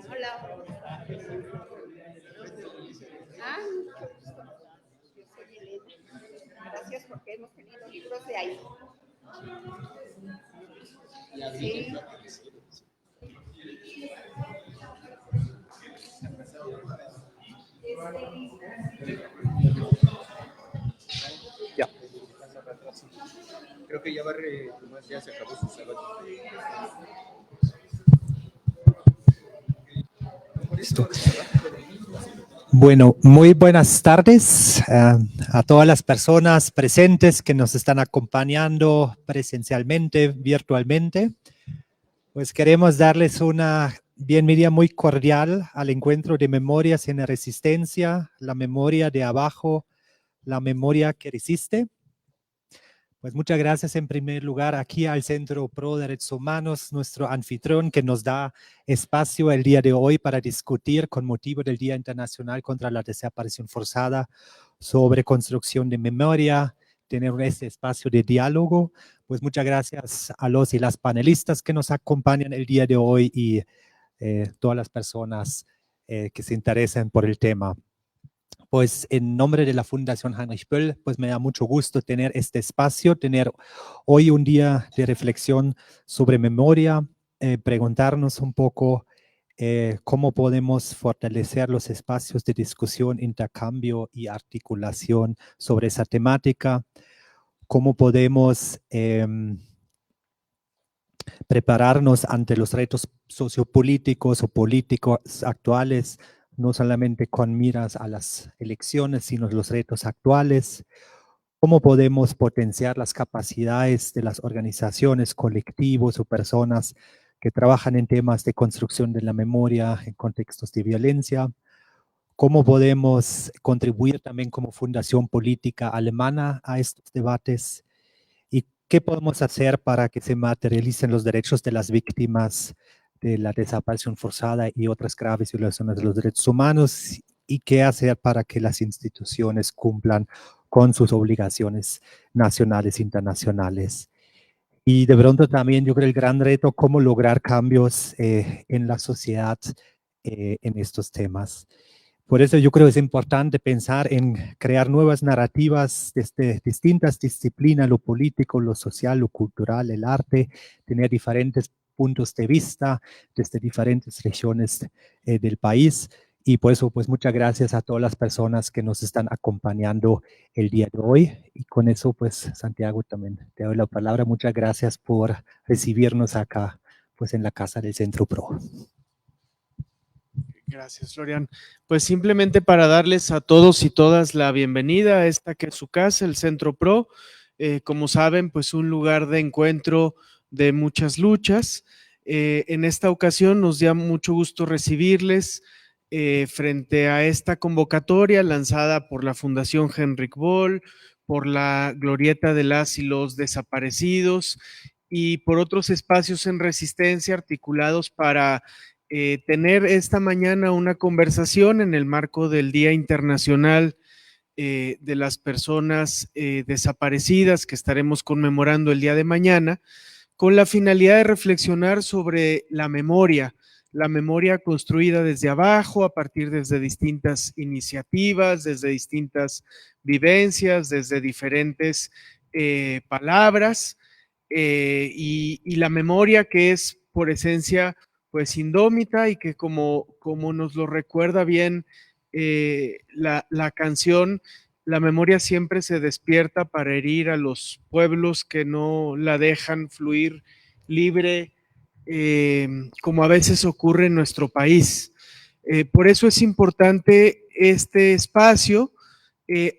Hola. Mucho gusto. Yo soy Elena. Gracias porque hemos tenido libros de ahí. Sí. Ya. Creo que ya se acabó su sábado. Listo. Bueno, muy buenas tardes a todas las personas presentes que nos están acompañando presencialmente, virtualmente. Pues queremos darles una bienvenida muy cordial al encuentro de Memorias en Resistencia, la memoria de abajo, la memoria que resiste. Pues muchas gracias en primer lugar aquí al Centro Pro Derechos Humanos, nuestro anfitrión que nos da espacio el día de hoy para discutir con motivo del Día Internacional contra la Desaparición Forzada sobre construcción de memoria, tener este espacio de diálogo. Pues muchas gracias a los y las panelistas que nos acompañan el día de hoy y todas las personas que se interesan por el tema. Pues en nombre de la Fundación Heinrich Böll, pues me da mucho gusto tener este espacio, tener hoy un día de reflexión sobre memoria, preguntarnos un poco cómo podemos fortalecer los espacios de discusión, intercambio y articulación sobre esa temática, cómo podemos prepararnos ante los retos sociopolíticos o políticos actuales, no solamente con miras a las elecciones, sino los retos actuales. ¿Cómo podemos potenciar las capacidades de las organizaciones, colectivos o personas que trabajan en temas de construcción de la memoria en contextos de violencia? ¿Cómo podemos contribuir también como fundación política alemana a estos debates? ¿Y qué podemos hacer para que se materialicen los derechos de las víctimas de la desaparición forzada y otras graves violaciones de los derechos humanos? ¿Y qué hacer para que las instituciones cumplan con sus obligaciones nacionales e internacionales? Y de pronto también yo creo el gran reto, cómo lograr cambios en la sociedad en estos temas. Por eso yo creo que es importante pensar en crear nuevas narrativas desde distintas disciplinas, lo político, lo social, lo cultural, el arte, tener diferentes puntos de vista desde diferentes regiones del país. Y por eso, pues muchas gracias a todas las personas que nos están acompañando el día de hoy. Y con eso, pues Santiago, también te doy la palabra. Muchas gracias por recibirnos acá, pues en la casa del Centro Pro. Gracias, Florian. Pues simplemente para darles a todos y todas la bienvenida a esta que es su casa, el Centro Pro. Como saben, pues un lugar de encuentro de muchas luchas. En esta ocasión nos da mucho gusto recibirles frente a esta convocatoria lanzada por la Fundación Heinrich Böll, por la Glorieta de las y los Desaparecidos y por otros espacios en resistencia articulados para tener esta mañana una conversación en el marco del Día Internacional de las Personas Desaparecidas que estaremos conmemorando el día de mañana, con la finalidad de reflexionar sobre la memoria construida desde abajo, a partir desde distintas iniciativas, desde distintas vivencias, desde diferentes palabras, y la memoria que es por esencia pues indómita y que como nos lo recuerda bien la canción, la memoria siempre se despierta para herir a los pueblos que no la dejan fluir libre, como a veces ocurre en nuestro país. Por eso es importante este espacio.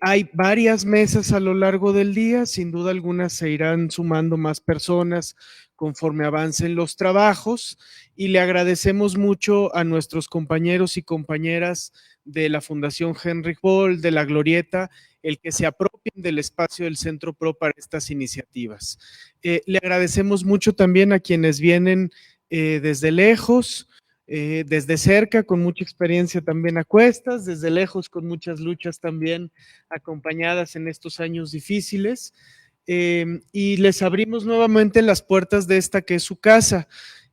Hay varias mesas a lo largo del día, sin duda alguna se irán sumando más personas conforme avancen los trabajos y le agradecemos mucho a nuestros compañeros y compañeras de la Fundación Heinrich Böll, de la Glorieta, el que se apropien del espacio del Centro Pro para estas iniciativas. Le agradecemos mucho también a quienes vienen desde lejos, desde cerca con mucha experiencia también a cuestas, desde lejos con muchas luchas también acompañadas en estos años difíciles. Y les abrimos nuevamente las puertas de esta que es su casa.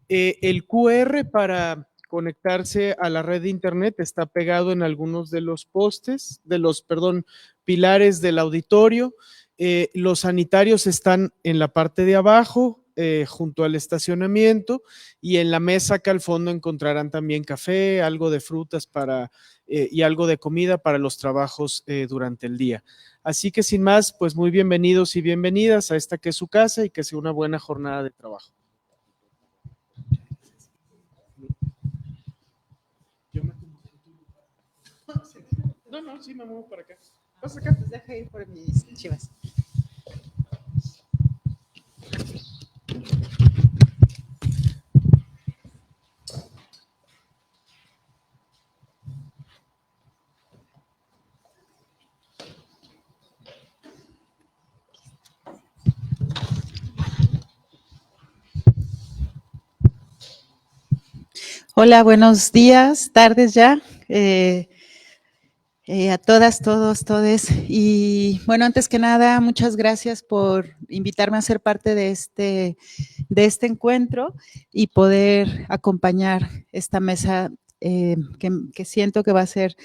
El QR para conectarse a la red de internet está pegado en algunos de los postes, pilares del auditorio. Los sanitarios están en la parte de abajo, junto al estacionamiento, y en la mesa acá al fondo encontrarán también café, algo de frutas y algo de comida para los trabajos durante el día. Así que sin más, pues muy bienvenidos y bienvenidas a esta que es su casa y que sea una buena jornada de trabajo. No, sí me muevo para acá. ¿Pasa acá? Pues deja ir por mis chivas. Hola, buenos días, tardes ya. A todas, todos, todes. Y bueno, antes que nada, muchas gracias por invitarme a ser parte de este encuentro y poder acompañar esta mesa que siento que va a ser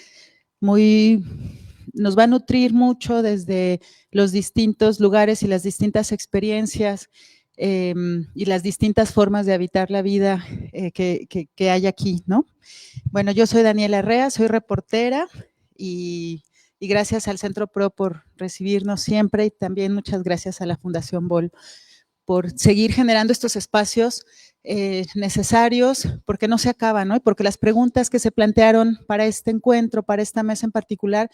nos va a nutrir mucho desde los distintos lugares y las distintas experiencias y las distintas formas de habitar la vida que hay aquí, ¿no? Bueno, yo soy Daniela Herrea, soy reportera y gracias al Centro Pro por recibirnos siempre y también muchas gracias a la Fundación Bol por seguir generando estos espacios necesarios, porque no se acaban, ¿no? Y porque las preguntas que se plantearon para este encuentro, para esta mesa en particular,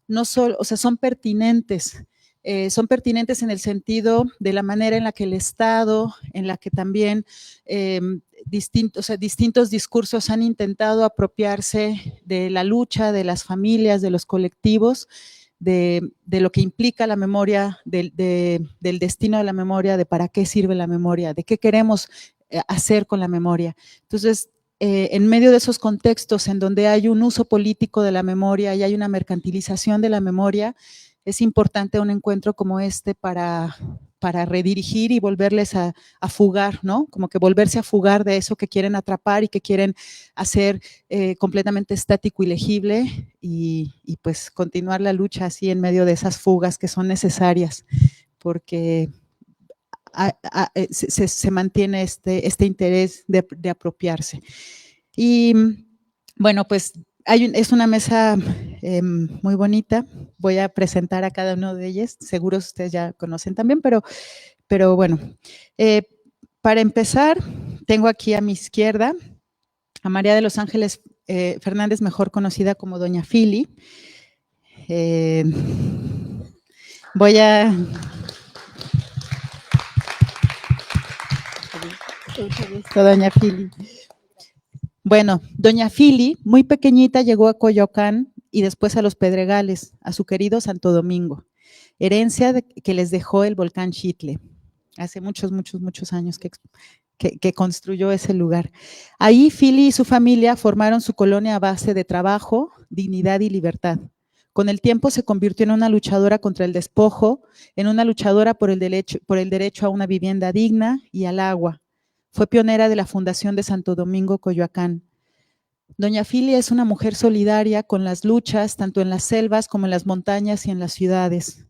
no solo, o sea, son pertinentes en el sentido de la manera en la que el Estado, en la que también distintos discursos han intentado apropiarse de la lucha de las familias, de los colectivos, de lo que implica la memoria, del destino de la memoria, de para qué sirve la memoria, de qué queremos hacer con la memoria. Entonces, en medio de esos contextos en donde hay un uso político de la memoria y hay una mercantilización de la memoria, es importante un encuentro como este para redirigir y volverles a fugar, ¿no? Como que volverse a fugar de eso que quieren atrapar y que quieren hacer completamente estático y legible y pues continuar la lucha así en medio de esas fugas que son necesarias, porque se mantiene este interés de apropiarse. Y bueno, pues es una mesa muy bonita. Voy a presentar a cada uno de ellos. Seguro ustedes ya conocen también, pero bueno. Para empezar, tengo aquí a mi izquierda a María de los Ángeles Fernández, mejor conocida como Doña Fili. Voy a... Doña Fili. Bueno, Doña Fili, muy pequeñita, llegó a Coyoacán y después a Los Pedregales, a su querido Santo Domingo, herencia que les dejó el volcán Xitle, hace muchos años que construyó ese lugar. Ahí Fili y su familia formaron su colonia a base de trabajo, dignidad y libertad. Con el tiempo se convirtió en una luchadora contra el despojo, en una luchadora por el derecho a una vivienda digna y al agua. Fue pionera de la Fundación de Santo Domingo, Coyoacán. Doña Fili es una mujer solidaria con las luchas, tanto en las selvas como en las montañas y en las ciudades.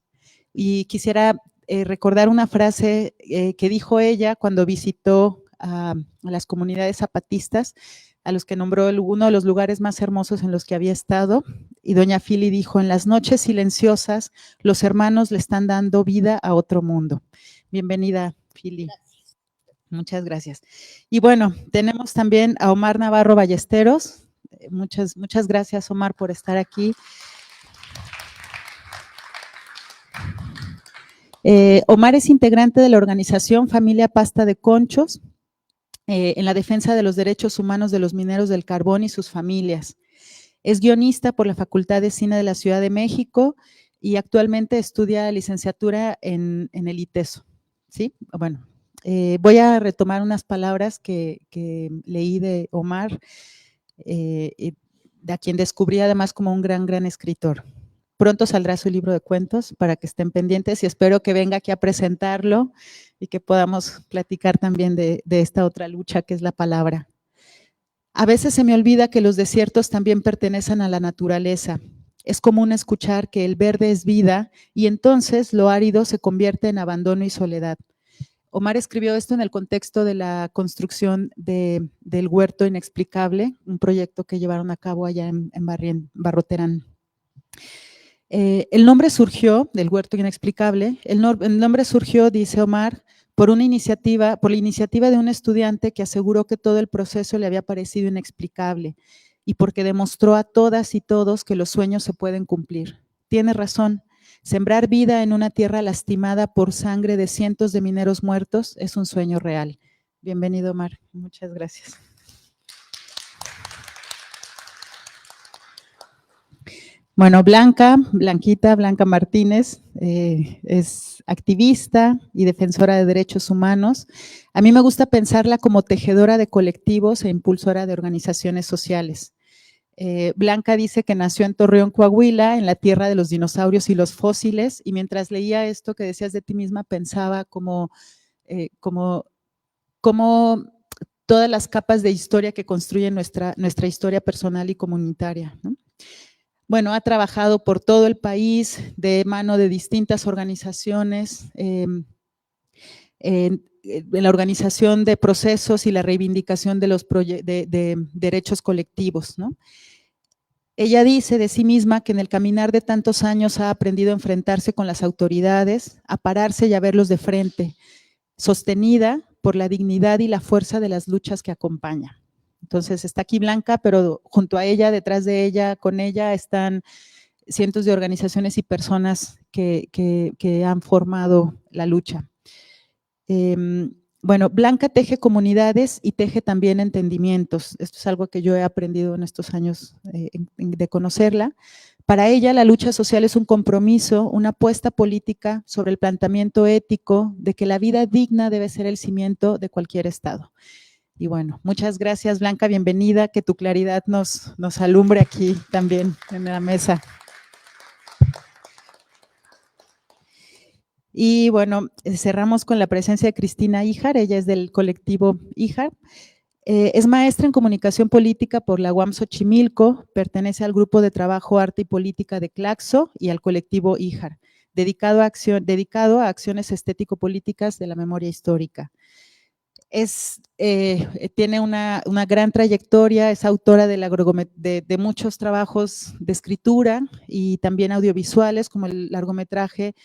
Y quisiera recordar una frase que dijo ella cuando visitó a las comunidades zapatistas, a los que nombró uno de los lugares más hermosos en los que había estado. Y doña Fili dijo: en las noches silenciosas, los hermanos le están dando vida a otro mundo. Bienvenida, Fili. Gracias. Muchas gracias. Y bueno, tenemos también a Omar Navarro Ballesteros. Muchas gracias, Omar, por estar aquí. Omar es integrante de la organización Familia Pasta de Conchos en la defensa de los derechos humanos de los mineros del carbón y sus familias. Es guionista por la Facultad de Cine de la Ciudad de México y actualmente estudia licenciatura en el ITESO. ¿Sí? Bueno. Voy a retomar unas palabras que leí de Omar, a quien descubrí además como un gran escritor. Pronto saldrá su libro de cuentos para que estén pendientes y espero que venga aquí a presentarlo y que podamos platicar también de esta otra lucha que es la palabra. A veces se me olvida que los desiertos también pertenecen a la naturaleza. Es común escuchar que el verde es vida y entonces lo árido se convierte en abandono y soledad. Omar escribió esto en el contexto de la construcción del Huerto Inexplicable, un proyecto que llevaron a cabo allá en Barroterán. El nombre surgió, del Huerto Inexplicable, el nombre surgió, dice Omar, por la iniciativa de un estudiante que aseguró que todo el proceso le había parecido inexplicable y porque demostró a todas y todos que los sueños se pueden cumplir. Tiene razón, sembrar vida en una tierra lastimada por sangre de cientos de mineros muertos es un sueño real. Bienvenido, Omar. Muchas gracias. Bueno, Blanca Martínez, es activista y defensora de derechos humanos. A mí me gusta pensarla como tejedora de colectivos e impulsora de organizaciones sociales. Blanca dice que nació en Torreón, Coahuila, en la tierra de los dinosaurios y los fósiles, y mientras leía esto que decías de ti misma, pensaba como todas las capas de historia que construyen nuestra historia personal y comunitaria, ¿no? Bueno, ha trabajado por todo el país de mano de distintas organizaciones, en la organización de procesos y la reivindicación de los de derechos colectivos, ¿no? Ella dice de sí misma que en el caminar de tantos años ha aprendido a enfrentarse con las autoridades, a pararse y a verlos de frente, sostenida por la dignidad y la fuerza de las luchas que acompaña. Entonces está aquí Blanca, pero junto a ella, detrás de ella, con ella están cientos de organizaciones y personas que han formado la lucha. Bueno, Blanca teje comunidades y teje también entendimientos. Esto es algo que yo he aprendido en estos años de conocerla. Para ella, la lucha social es un compromiso, una apuesta política sobre el planteamiento ético de que la vida digna debe ser el cimiento de cualquier Estado. Y bueno, muchas gracias, Blanca, bienvenida, que tu claridad nos alumbre aquí también en la mesa. Y bueno, cerramos con la presencia de Cristina Híjar, ella es del colectivo Híjar. Es maestra en comunicación política por la UAM Xochimilco, pertenece al grupo de trabajo Arte y Política de Claxo y al colectivo Híjar, dedicado a acciones estético-políticas de la memoria histórica. Tiene una gran trayectoria, es autora de muchos trabajos de escritura y también audiovisuales, como el largometraje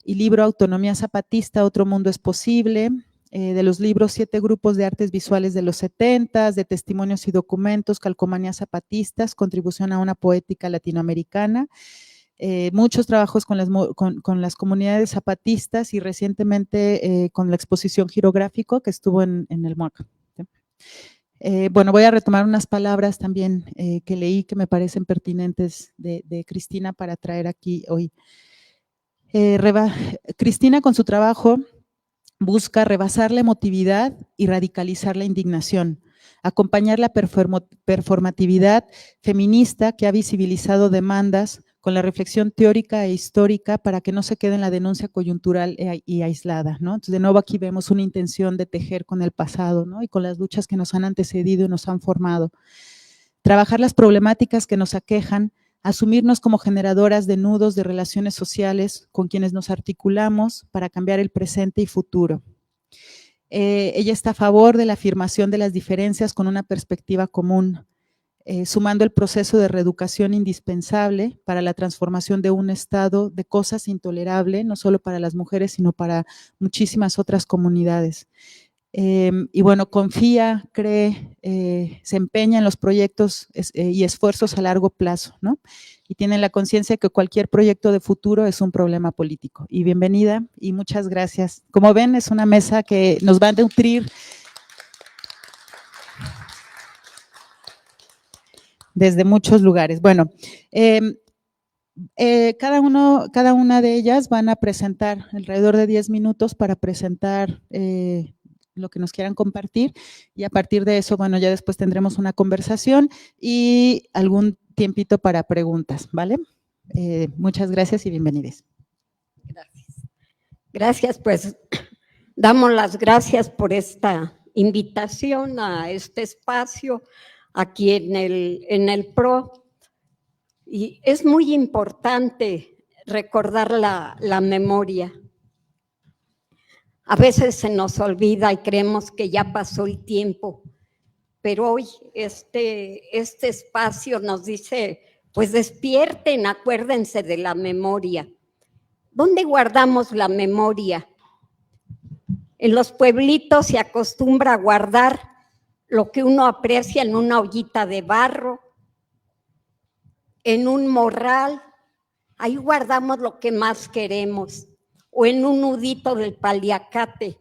y libro Autonomía Zapatista, Otro Mundo es Posible, de los libros 7 grupos de artes visuales de los 70, de testimonios y documentos, Calcomanías Zapatistas, Contribución a una poética latinoamericana, muchos trabajos con las comunidades zapatistas y recientemente con la exposición Girográfico que estuvo en el MOAC. Bueno, voy a retomar unas palabras también que leí que me parecen pertinentes de Cristina para traer aquí hoy. Cristina con su trabajo busca rebasar la emotividad y radicalizar la indignación, acompañar la performatividad feminista que ha visibilizado demandas con la reflexión teórica e histórica para que no se quede en la denuncia coyuntural y aislada, ¿no? Entonces, de nuevo aquí vemos una intención de tejer con el pasado, ¿no? Y con las luchas que nos han antecedido y nos han formado. Trabajar las problemáticas que nos aquejan, asumirnos como generadoras de nudos de relaciones sociales con quienes nos articulamos para cambiar el presente y futuro. Ella está a favor de la afirmación de las diferencias con una perspectiva común, sumando el proceso de reeducación indispensable para la transformación de un estado de cosas intolerable, no solo para las mujeres, sino para muchísimas otras comunidades. Y bueno, confía, cree, se empeña en los proyectos y esfuerzos a largo plazo, ¿no? Y tiene la conciencia que cualquier proyecto de futuro es un problema político. Y bienvenida y muchas gracias. Como ven, es una mesa que nos va a nutrir desde muchos lugares. Bueno, cada una de ellas van a presentar alrededor de 10 minutos para presentar lo que nos quieran compartir, y a partir de eso, bueno, ya después tendremos una conversación y algún tiempito para preguntas, ¿vale? Muchas gracias y bienvenidos. Gracias. Gracias, pues damos las gracias por esta invitación a este espacio aquí en el PRO. Y es muy importante recordar la memoria. A veces se nos olvida y creemos que ya pasó el tiempo, pero hoy este espacio nos dice, pues despierten, acuérdense de la memoria. ¿Dónde guardamos la memoria? En los pueblitos se acostumbra a guardar lo que uno aprecia en una ollita de barro, en un morral, ahí guardamos lo que más queremos, o en un nudito del paliacate.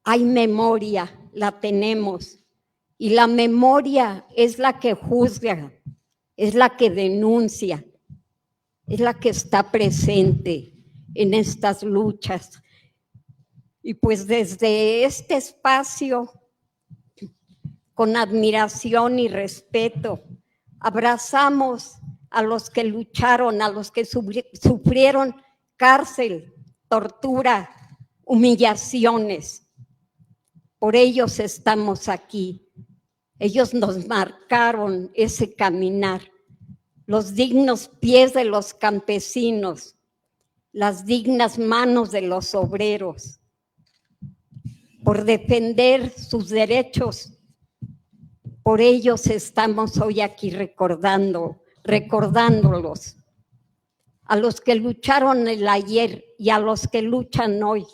Hay memoria, la tenemos, y la memoria es la que juzga, es la que denuncia, es la que está presente en estas luchas. Y pues desde este espacio, con admiración y respeto, abrazamos a los que lucharon, a los que sufrieron cárcel, tortura, humillaciones. Por ellos estamos aquí. Ellos nos marcaron ese caminar. Los dignos pies de los campesinos, las dignas manos de los obreros, por defender sus derechos. Por ellos estamos hoy aquí recordándolos. A los que lucharon el ayer y a los que luchan hoy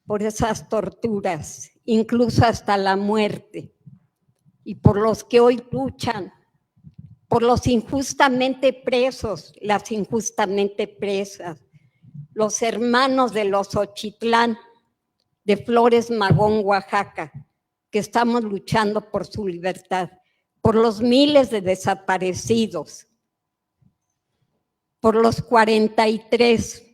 por esas torturas, incluso hasta la muerte. Y por los que hoy luchan, por los injustamente presos, las injustamente presas, los hermanos de los Ochitlán, de Flores Magón, Oaxaca, que estamos luchando por su libertad, por los miles de desaparecidos, por los 43.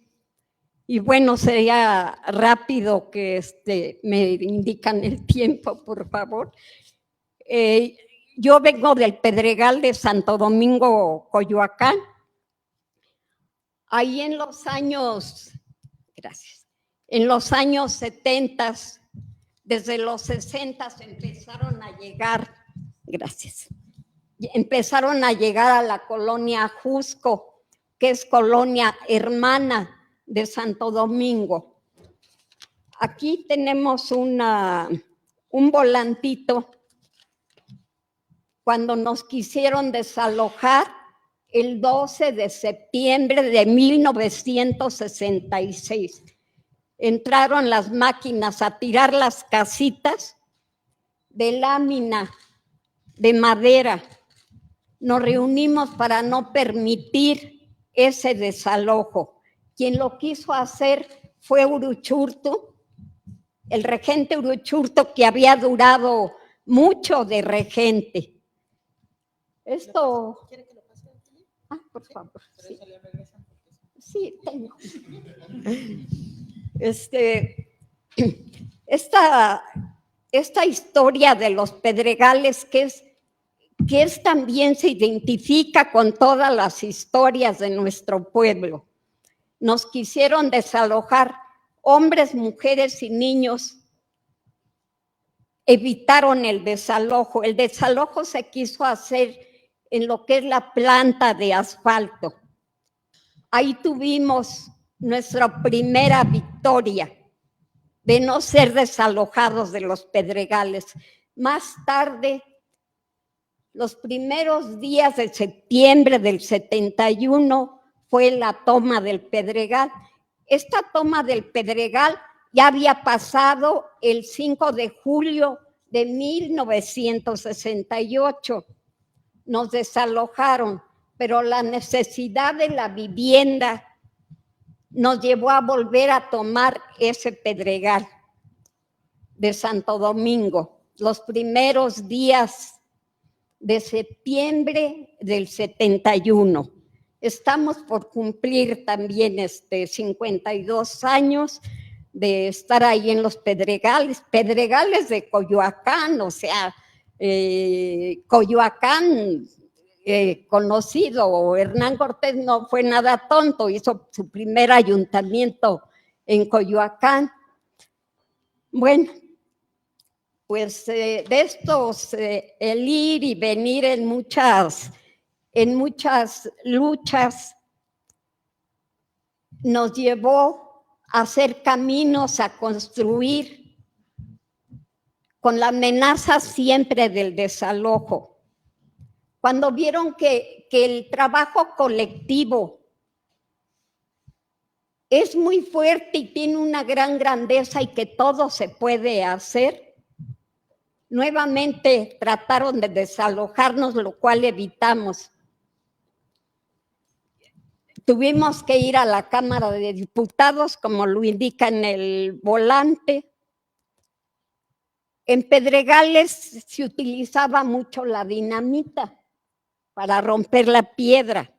Y bueno, sería rápido que me indican el tiempo, por favor. Yo vengo del Pedregal de Santo Domingo, Coyoacán. Ahí en los años 70, desde los 60 empezaron a llegar, empezaron a llegar a la colonia Jusco, que es colonia hermana de Santo Domingo. Aquí tenemos un volantito cuando nos quisieron desalojar el 12 de septiembre de 1966. Entraron las máquinas a tirar las casitas de lámina, de madera. Nos reunimos para no permitir ese desalojo. Quien lo quiso hacer fue Uruchurtu, el regente Uruchurtu, que había durado mucho de regente. Esto... ¿Quiere que lo pase aquí? Por favor. Sí, sí tengo. Esta historia de los Pedregales, que es también se identifica con todas las historias de nuestro pueblo. Nos quisieron desalojar, hombres, mujeres y niños evitaron el desalojo. El desalojo se quiso hacer en lo que es la planta de asfalto. Ahí tuvimos nuestra primera victoria de no ser desalojados de los Pedregales. Más tarde, los primeros días de septiembre del 71 fue la toma del Pedregal. Esta toma del Pedregal ya había pasado el 5 de julio de 1968. Nos desalojaron, pero la necesidad de la vivienda nos llevó a volver a tomar ese Pedregal de Santo Domingo, los primeros días de septiembre del 71. Estamos por cumplir también 52 años de estar ahí en los Pedregales de Coyoacán, o sea, Coyoacán conocido, Hernán Cortés no fue nada tonto, hizo su primer ayuntamiento en Coyoacán. Bueno, pues de estos, el ir y venir en muchas luchas nos llevó a hacer caminos, a construir, con la amenaza siempre del desalojo. Cuando vieron que el trabajo colectivo es muy fuerte y tiene una gran grandeza y que todo se puede hacer, nuevamente trataron de desalojarnos, lo cual evitamos. Tuvimos que ir a la Cámara de Diputados, como lo indica en el volante. En Pedregales se utilizaba mucho la dinamita para romper la piedra.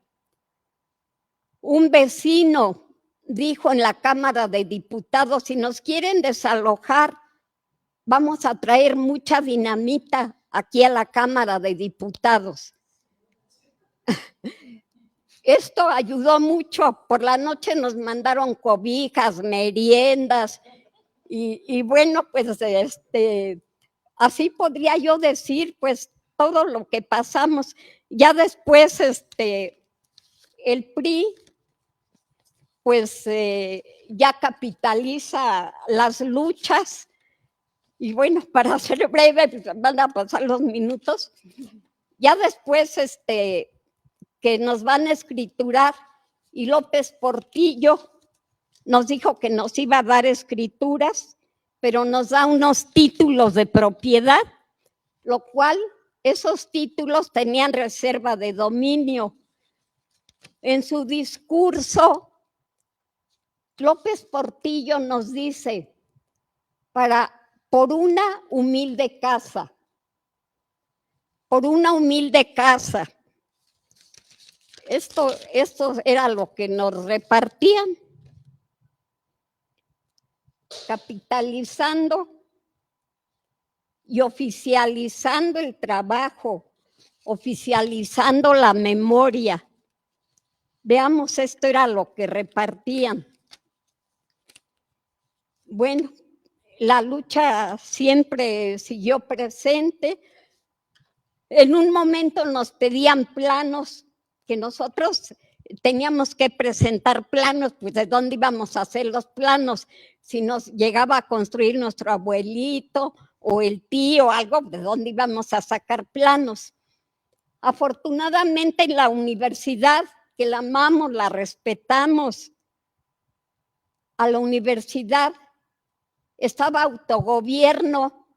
Un vecino dijo en la Cámara de Diputados, si nos quieren desalojar, vamos a traer mucha dinamita aquí a la Cámara de Diputados. Esto ayudó mucho. Por la noche nos mandaron cobijas, meriendas y bueno, pues así podría yo decir, pues todo lo que pasamos. Ya después el PRI pues ya capitaliza las luchas y bueno, para ser breve, pues, van a pasar los minutos. Ya después que nos van a escriturar y López Portillo nos dijo que nos iba a dar escrituras, pero nos da unos títulos de propiedad, lo cual esos títulos tenían reserva de dominio. En su discurso, López Portillo nos dice, por una humilde casa, Esto era lo que nos repartían, capitalizando y oficializando el trabajo, oficializando la memoria. Veamos, esto era lo que repartían. Bueno, la lucha siempre siguió presente. En un momento nos pedían planos, que nosotros teníamos que presentar planos, pues de dónde íbamos a hacer los planos, si nos llegaba a construir nuestro abuelito o el tío, algo, de dónde íbamos a sacar planos. Afortunadamente en la universidad, que la amamos, la respetamos, a la universidad estaba autogobierno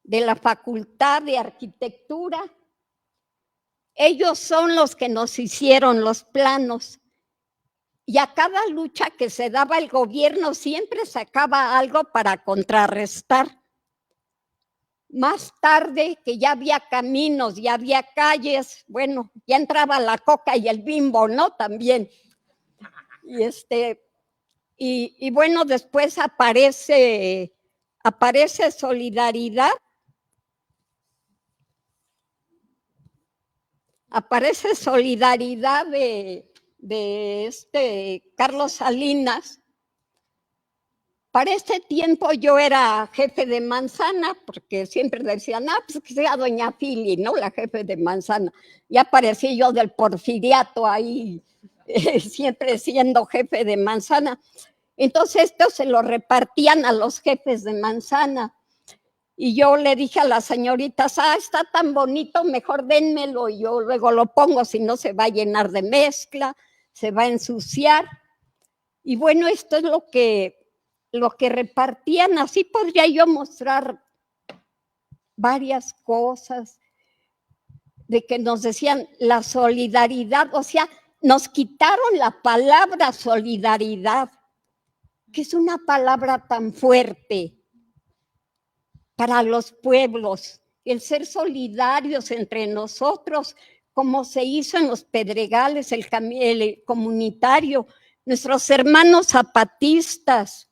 de la Facultad de Arquitectura. Ellos son los que nos hicieron los planos. Y a cada lucha que se daba el gobierno siempre sacaba algo para contrarrestar. Más tarde, que ya había caminos, ya había calles, bueno, ya entraba la Coca y el Bimbo, ¿no? También. Y bueno, después aparece Solidaridad. Aparece Solidaridad de Carlos Salinas. Para este tiempo yo era jefe de manzana, porque siempre decían, pues que sea doña Fili, ¿no? La jefe de manzana. Ya aparecí yo del porfiriato ahí, siempre siendo jefe de manzana. Entonces esto se lo repartían a los jefes de manzana. Y yo le dije a las señoritas, está tan bonito, mejor dénmelo y yo luego lo pongo, si no se va a llenar de mezcla, se va a ensuciar. Y bueno, esto es lo que repartían. Así podría yo mostrar varias cosas de que nos decían la solidaridad, o sea, nos quitaron la palabra solidaridad, que es una palabra tan fuerte para los pueblos, el ser solidarios entre nosotros, como se hizo en los Pedregales, el comunitario, nuestros hermanos zapatistas,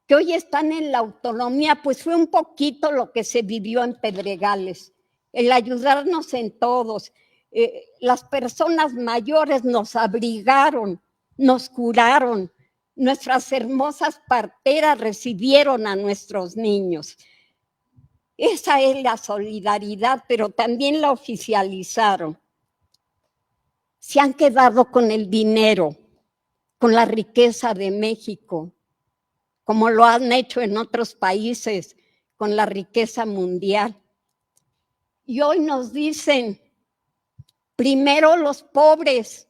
que hoy están en la autonomía, pues fue un poquito lo que se vivió en Pedregales, el ayudarnos en todos. Las personas mayores nos abrigaron, nos curaron, nuestras hermosas parteras recibieron a nuestros niños. Esa es la solidaridad, pero también la oficializaron. Se han quedado con el dinero, con la riqueza de México, como lo han hecho en otros países, con la riqueza mundial. Y hoy nos dicen, primero los pobres.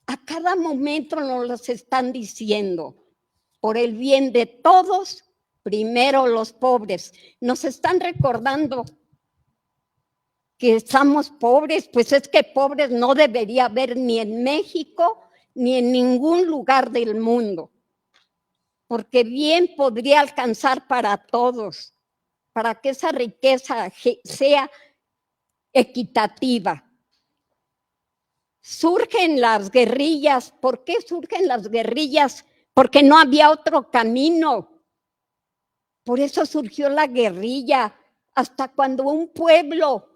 A cada momento nos los están diciendo, por el bien de todos, primero los pobres. Nos están recordando que estamos pobres, pues es que pobres no debería haber ni en México ni en ningún lugar del mundo, porque bien podría alcanzar para todos, para que esa riqueza sea equitativa. Surgen las guerrillas. ¿Por qué surgen las guerrillas? Porque no había otro camino. Por eso surgió la guerrilla. Hasta cuando un pueblo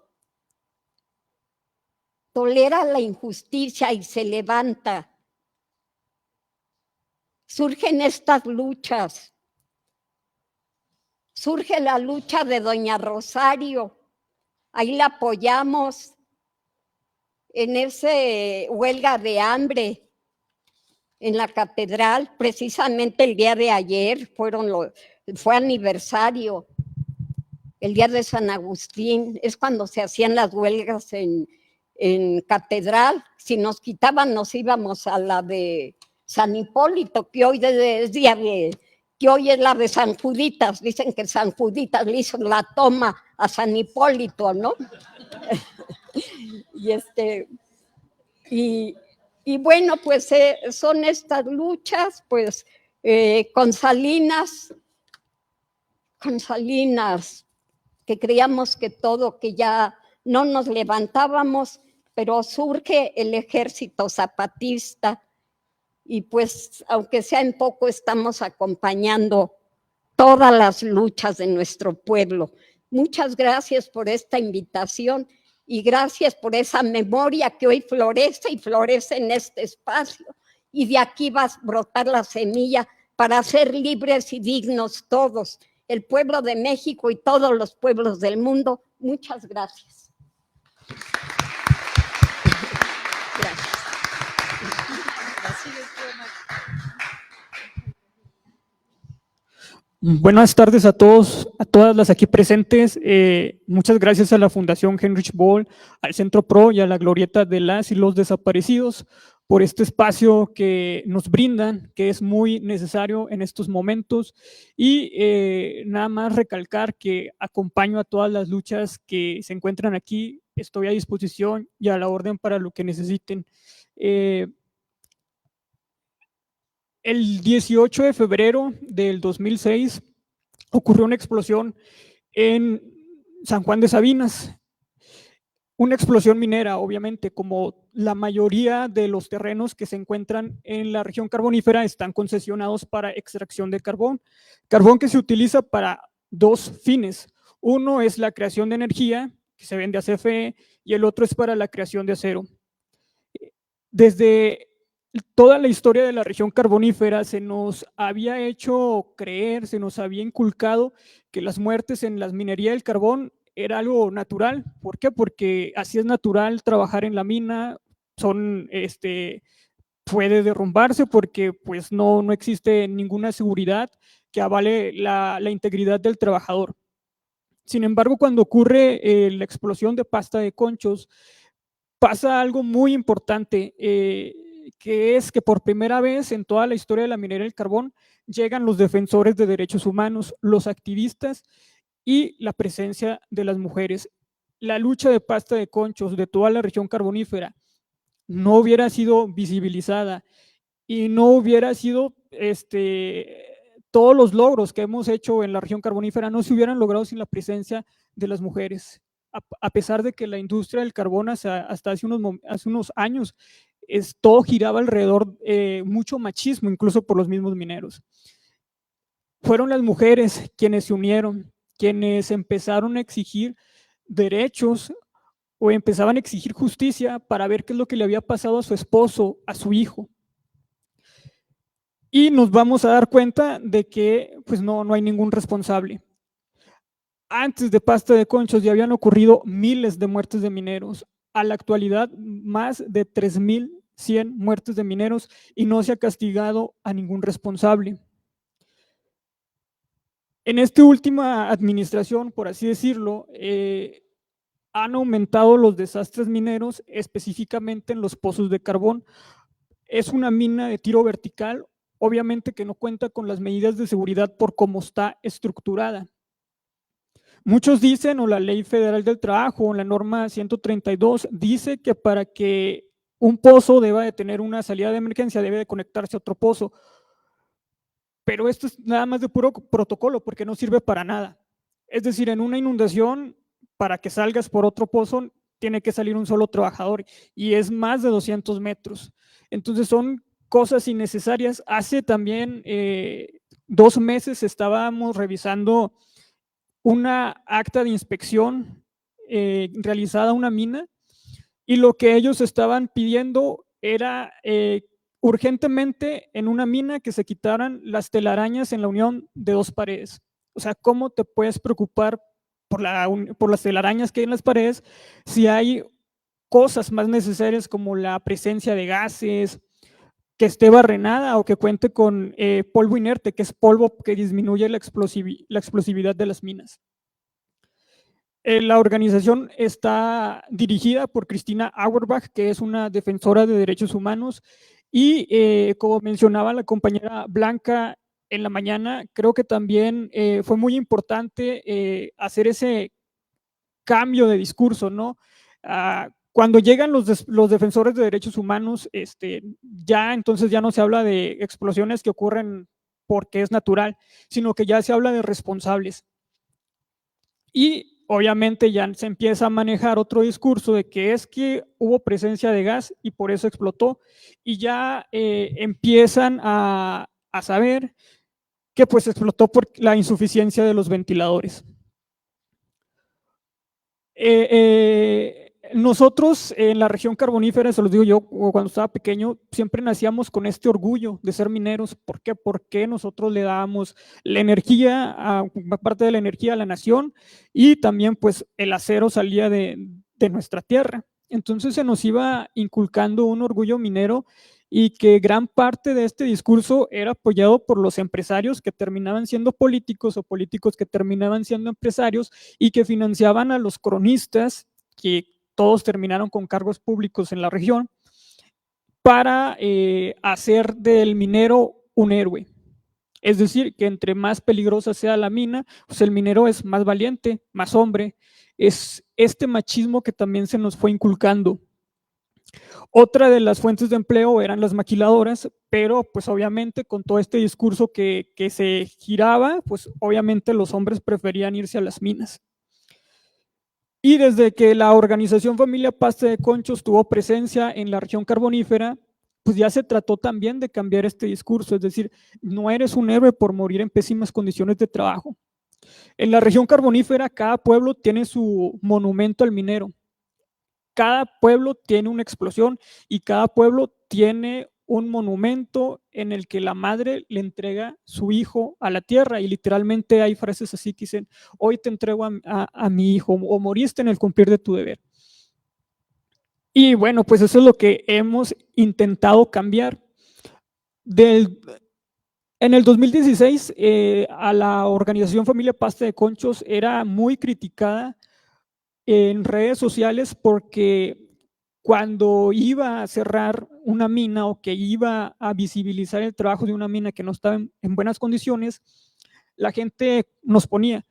tolera la injusticia y se levanta, surgen estas luchas. Surge la lucha de doña Rosario. Ahí la apoyamos en ese huelga de hambre en la catedral, precisamente el día de ayer, fue aniversario, el día de San Agustín, es cuando se hacían las huelgas en catedral. Si nos quitaban, nos íbamos a la de San Hipólito, que hoy es que hoy es la de San Juditas. Dicen que San Juditas le hizo la toma a San Hipólito, ¿no? Y bueno, pues son estas luchas, pues con Salinas, que creíamos que ya no nos levantábamos, pero surge el ejército zapatista y pues aunque sea en poco estamos acompañando todas las luchas de nuestro pueblo. Muchas gracias por esta invitación y gracias por esa memoria que hoy florece y florece en este espacio. Y de aquí va a brotar la semilla para ser libres y dignos todos, el pueblo de México y todos los pueblos del mundo. Muchas gracias. Gracias. Buenas tardes a todos, a todas las aquí presentes. Muchas gracias a la Fundación Heinrich Böll, al Centro PRO y a la Glorieta de las y los Desaparecidos por este espacio que nos brindan, que es muy necesario en estos momentos. Y nada más recalcar que acompaño a todas las luchas que se encuentran aquí. Estoy a disposición y a la orden para lo que necesiten. El 18 de febrero del 2006 ocurrió una explosión en San Juan de Sabinas, una explosión minera, obviamente, como la mayoría de los terrenos que se encuentran en la región carbonífera están concesionados para extracción de carbón que se utiliza para dos fines. Uno es la creación de energía, que se vende a CFE, y el otro es para la creación de acero. Desde toda la historia de la región carbonífera se nos había hecho creer, se nos había inculcado que las muertes en la minería del carbón era algo natural. ¿Por qué? Porque así es natural trabajar en la mina, puede derrumbarse porque pues no existe ninguna seguridad que avale la integridad del trabajador. Sin embargo, cuando ocurre la explosión de Pasta de Conchos, pasa algo muy importante, que es que por primera vez en toda la historia de la minería del carbón llegan los defensores de derechos humanos, los activistas y la presencia de las mujeres. La lucha de Pasta de Conchos de toda la región carbonífera no hubiera sido visibilizada y no hubiera sido todos los logros que hemos hecho en la región carbonífera no se hubieran logrado sin la presencia de las mujeres. A pesar de que la industria del carbón hasta hace unos años todo giraba alrededor mucho machismo, incluso por los mismos mineros. fueron las mujeres quienes se unieron, quienes empezaron a exigir derechos o empezaban a exigir justicia para ver qué es lo que le había pasado a su esposo, a su hijo. Y nos vamos a dar cuenta de que pues no hay ningún responsable. Antes de Pasta de Conchos ya habían ocurrido miles de muertes de mineros. A la actualidad, más de 3,100 muertes de mineros y no se ha castigado a ningún responsable. En esta última administración, por así decirlo, han aumentado los desastres mineros, específicamente en los pozos de carbón. Es una mina de tiro vertical, obviamente que no cuenta con las medidas de seguridad por cómo está estructurada. Muchos dicen, o la Ley Federal del Trabajo, o la norma 132, dice que para que un pozo deba de tener una salida de emergencia, debe de conectarse a otro pozo. Pero esto es nada más de puro protocolo, porque no sirve para nada. Es decir, en una inundación, para que salgas por otro pozo, tiene que salir un solo trabajador, y es más de 200 metros. Entonces son cosas innecesarias. Hace también 2 meses estábamos revisando una acta de inspección realizada a una mina, y lo que ellos estaban pidiendo era urgentemente en una mina que se quitaran las telarañas en la unión de 2 paredes. O sea, ¿cómo te puedes preocupar por las telarañas que hay en las paredes si hay cosas más necesarias como la presencia de gases, que esté barrenada o que cuente con polvo inerte, que es polvo que disminuye la explosividad de las minas? La organización está dirigida por Cristina Auerbach, que es una defensora de derechos humanos, y como mencionaba la compañera Blanca en la mañana, creo que también fue muy importante hacer ese cambio de discurso, ¿no? Cuando llegan los defensores de derechos humanos, entonces ya no se habla de explosiones que ocurren porque es natural, sino que ya se habla de responsables. Y obviamente ya se empieza a manejar otro discurso de que es que hubo presencia de gas y por eso explotó, y ya empiezan a saber que pues explotó por la insuficiencia de los ventiladores. Nosotros en la región carbonífera, se los digo yo, cuando estaba pequeño, siempre nacíamos con este orgullo de ser mineros. ¿Por qué? Porque nosotros le dábamos la energía, parte de la energía a la nación, y también pues el acero salía de nuestra tierra. Entonces se nos iba inculcando un orgullo minero, y que gran parte de este discurso era apoyado por los empresarios que terminaban siendo políticos, o políticos que terminaban siendo empresarios, y que financiaban a los cronistas, que todos terminaron con cargos públicos en la región, para hacer del minero un héroe. Es decir, que entre más peligrosa sea la mina, pues el minero es más valiente, más hombre. Es este machismo que también se nos fue inculcando. Otra de las fuentes de empleo eran las maquiladoras, pero pues obviamente con todo este discurso que se giraba, pues obviamente los hombres preferían irse a las minas. Y desde que la organización Familia Pasta de Conchos tuvo presencia en la región carbonífera, pues ya se trató también de cambiar este discurso, es decir, no eres un héroe por morir en pésimas condiciones de trabajo. En la región carbonífera, cada pueblo tiene su monumento al minero. Cada pueblo tiene una explosión, y cada pueblo tiene un monumento en el que la madre le entrega su hijo a la tierra, y literalmente hay frases así que dicen: hoy te entrego a mi hijo, o moriste en el cumplir de tu deber. Y bueno, pues eso es lo que hemos intentado cambiar. En el 2016, a la organización Familia Pasta de Conchos era muy criticada en redes sociales, porque cuando iba a cerrar una mina, o que iba a visibilizar el trabajo de una mina que no estaba en buenas condiciones, la gente nos ponía: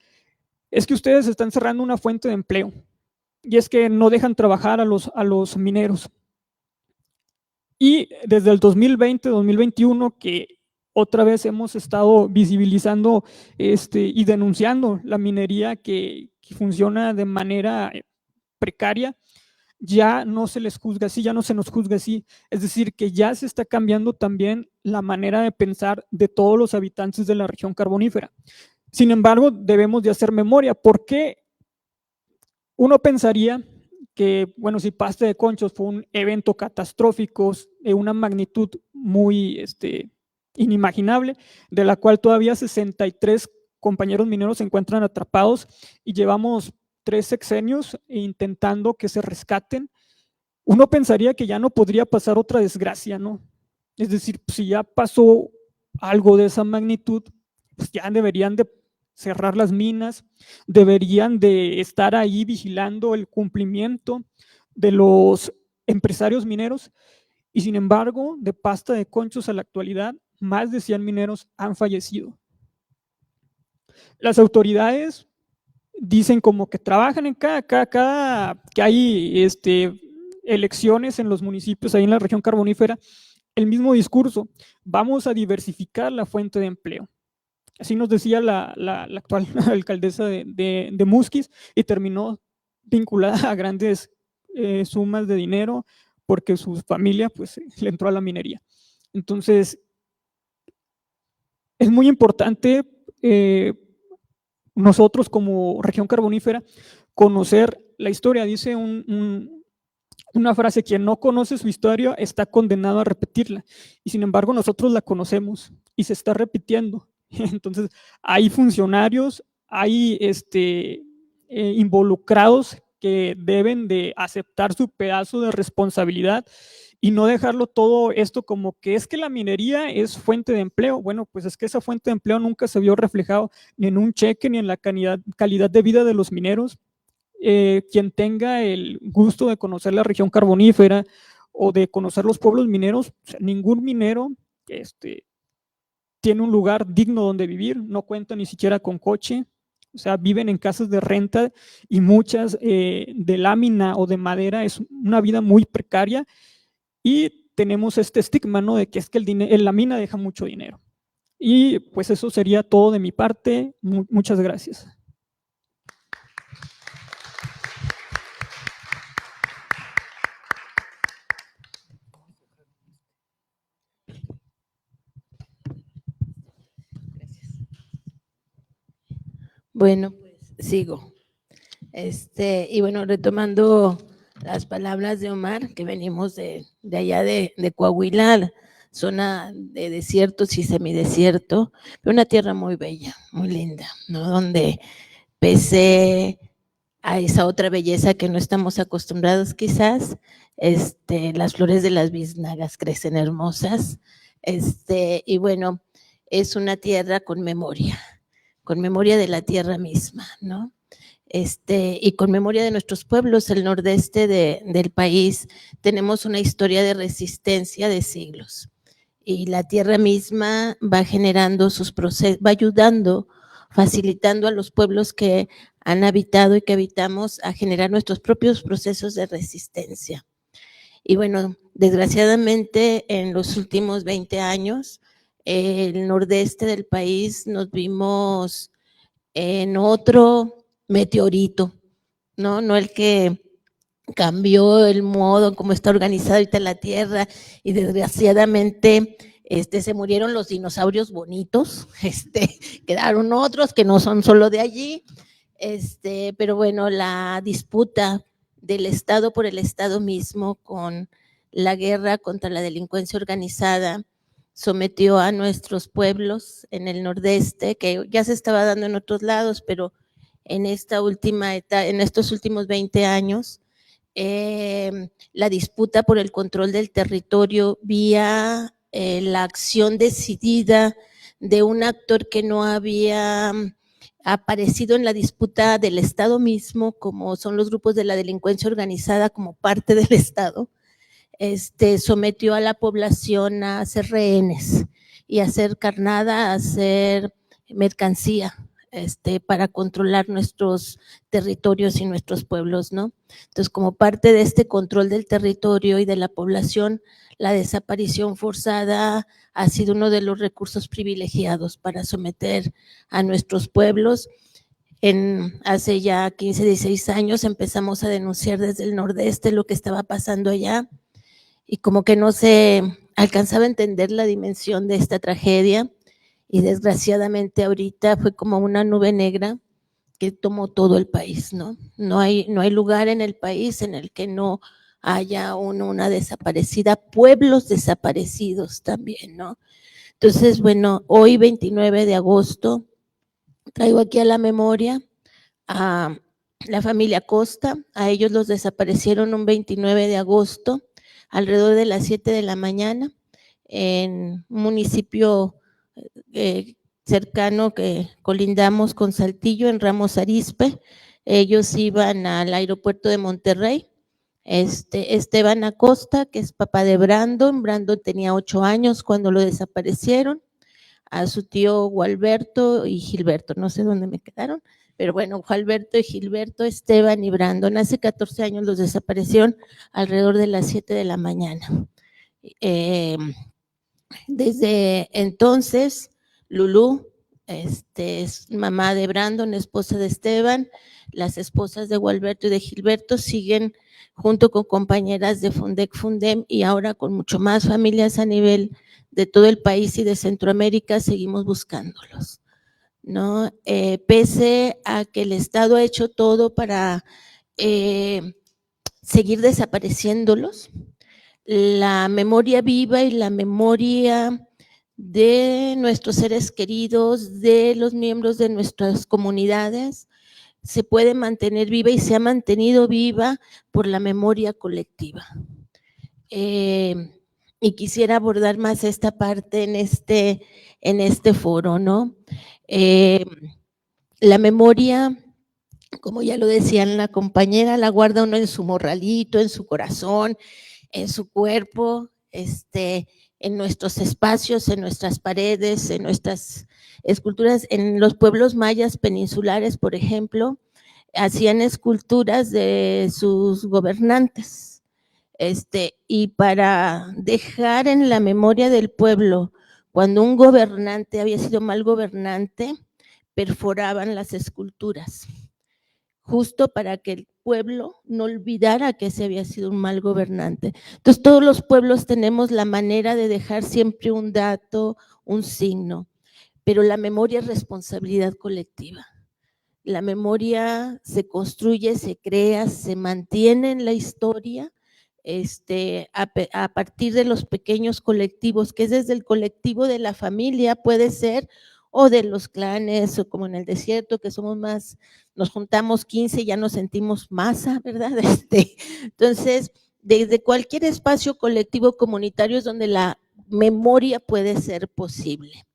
es que ustedes están cerrando una fuente de empleo, y es que no dejan trabajar a los mineros. Y desde el 2020, 2021, que otra vez hemos estado visibilizando y denunciando la minería que funciona de manera precaria, ya no se les juzga así, ya no se nos juzga así. Es decir, que ya se está cambiando también la manera de pensar de todos los habitantes de la región carbonífera. Sin embargo, debemos de hacer memoria, porque uno pensaría que, bueno, si Pasta de Conchos fue un evento catastrófico de una magnitud muy inimaginable, de la cual todavía 63 compañeros mineros se encuentran atrapados y llevamos 3 sexenios intentando que se rescaten, uno pensaría que ya no podría pasar otra desgracia, ¿no? Es decir, si ya pasó algo de esa magnitud, pues ya deberían de cerrar las minas, deberían de estar ahí vigilando el cumplimiento de los empresarios mineros, y sin embargo, de Pasta de Conchos a la actualidad, más de 100 mineros han fallecido. Las autoridades dicen como que trabajan en cada que hay elecciones en los municipios ahí en la región carbonífera, el mismo discurso: vamos a diversificar la fuente de empleo. Así nos decía la actual alcaldesa de Musquis, y terminó vinculada a grandes sumas de dinero porque su familia pues le entró a la minería. Entonces, es muy importante nosotros como región carbonífera conocer la historia. Dice una frase: quien no conoce su historia está condenado a repetirla, y sin embargo nosotros la conocemos y se está repitiendo. Entonces, hay funcionarios, hay involucrados que deben de aceptar su pedazo de responsabilidad y no dejarlo todo esto como que es que la minería es fuente de empleo. Bueno, pues es que esa fuente de empleo nunca se vio reflejado ni en un cheque ni en la calidad de vida de los mineros. Quien tenga el gusto de conocer la región carbonífera o de conocer los pueblos mineros, o sea, ningún minero tiene un lugar digno donde vivir, no cuenta ni siquiera con coche, o sea, viven en casas de renta, y muchas de lámina o de madera. Es una vida muy precaria, y tenemos este estigma, ¿no?, de que es que la mina deja mucho dinero. Y pues eso sería todo de mi parte. Muchas gracias. Bueno, pues sigo. Y bueno, retomando las palabras de Omar, que venimos de allá de Coahuila, zona de desiertos y semidesierto, una tierra muy bella, muy linda, ¿no? Donde pese a esa otra belleza que no estamos acostumbrados quizás, las flores de las biznagas crecen hermosas, y bueno, es una tierra con memoria de la tierra misma, ¿no? Y con memoria de nuestros pueblos. El nordeste del país tenemos una historia de resistencia de siglos, y la tierra misma va generando sus procesos, va ayudando, facilitando a los pueblos que han habitado y que habitamos a generar nuestros propios procesos de resistencia. Y bueno, desgraciadamente en los últimos 20 años, el nordeste del país nos vimos en otro meteorito, ¿no? No el que cambió el modo en cómo está organizada ahorita la tierra, y desgraciadamente se murieron los dinosaurios bonitos, quedaron otros que no son solo de allí, pero bueno, la disputa del Estado por el Estado mismo, con la guerra contra la delincuencia organizada, sometió a nuestros pueblos en el nordeste, que ya se estaba dando en otros lados, pero en esta última etapa, en estos últimos 20 años, la disputa por el control del territorio vía la acción decidida de un actor que no había aparecido en la disputa del Estado mismo, como son los grupos de la delincuencia organizada como parte del Estado. Sometió a la población a ser rehenes y a ser carnada, a ser mercancía, para controlar nuestros territorios y nuestros pueblos, ¿no? Entonces, como parte de este control del territorio y de la población, la desaparición forzada ha sido uno de los recursos privilegiados para someter a nuestros pueblos. Hace ya 15, 16 años empezamos a denunciar desde el nordeste lo que estaba pasando allá y como que no se alcanzaba a entender la dimensión de esta tragedia y desgraciadamente ahorita fue como una nube negra que tomó todo el país, ¿no? No hay lugar en el país en el que no haya una desaparecida, pueblos desaparecidos también, ¿no? Entonces, bueno, hoy 29 de agosto traigo aquí a la memoria a la familia Costa, a ellos los desaparecieron un 29 de agosto, alrededor de las 7 de la mañana, en un municipio cercano que colindamos con Saltillo, en Ramos Arizpe. Ellos iban al aeropuerto de Monterrey. Esteban Acosta, que es papá de Brandon tenía 8 años cuando lo desaparecieron, a su tío Gualberto y Gilberto, no sé dónde me quedaron, pero bueno, Gualberto y Gilberto, Esteban y Brandon, hace 14 años los desaparecieron alrededor de las 7 de la mañana. Desde entonces, Lulú, es mamá de Brandon, esposa de Esteban, las esposas de Gualberto y de Gilberto siguen junto con compañeras de Fundec-Fundem y ahora con mucho más familias a nivel de todo el país y de Centroamérica, seguimos buscándolos, ¿no? Pese a que el Estado ha hecho todo para seguir desapareciéndolos, la memoria viva y la memoria de nuestros seres queridos, de los miembros de nuestras comunidades, se puede mantener viva y se ha mantenido viva por la memoria colectiva. Y quisiera abordar más esta parte en este foro, ¿no? La memoria, como ya lo decía la compañera, la guarda uno en su morralito, en su corazón, en su cuerpo, en nuestros espacios, en nuestras paredes, en nuestras esculturas. En los pueblos mayas peninsulares, por ejemplo, hacían esculturas de sus gobernantes, y para dejar en la memoria del pueblo, cuando un gobernante había sido mal gobernante, perforaban las esculturas, justo para que el pueblo no olvidara que ese había sido un mal gobernante. Entonces, todos los pueblos tenemos la manera de dejar siempre un dato, un signo, pero la memoria es responsabilidad colectiva. La memoria se construye, se crea, se mantiene en la historia, a partir de los pequeños colectivos, que es desde el colectivo de la familia, puede ser, o de los clanes, o como en el desierto, que somos más, nos juntamos 15 y ya nos sentimos masa, ¿verdad? Entonces, desde cualquier espacio colectivo comunitario es donde la memoria puede ser posible.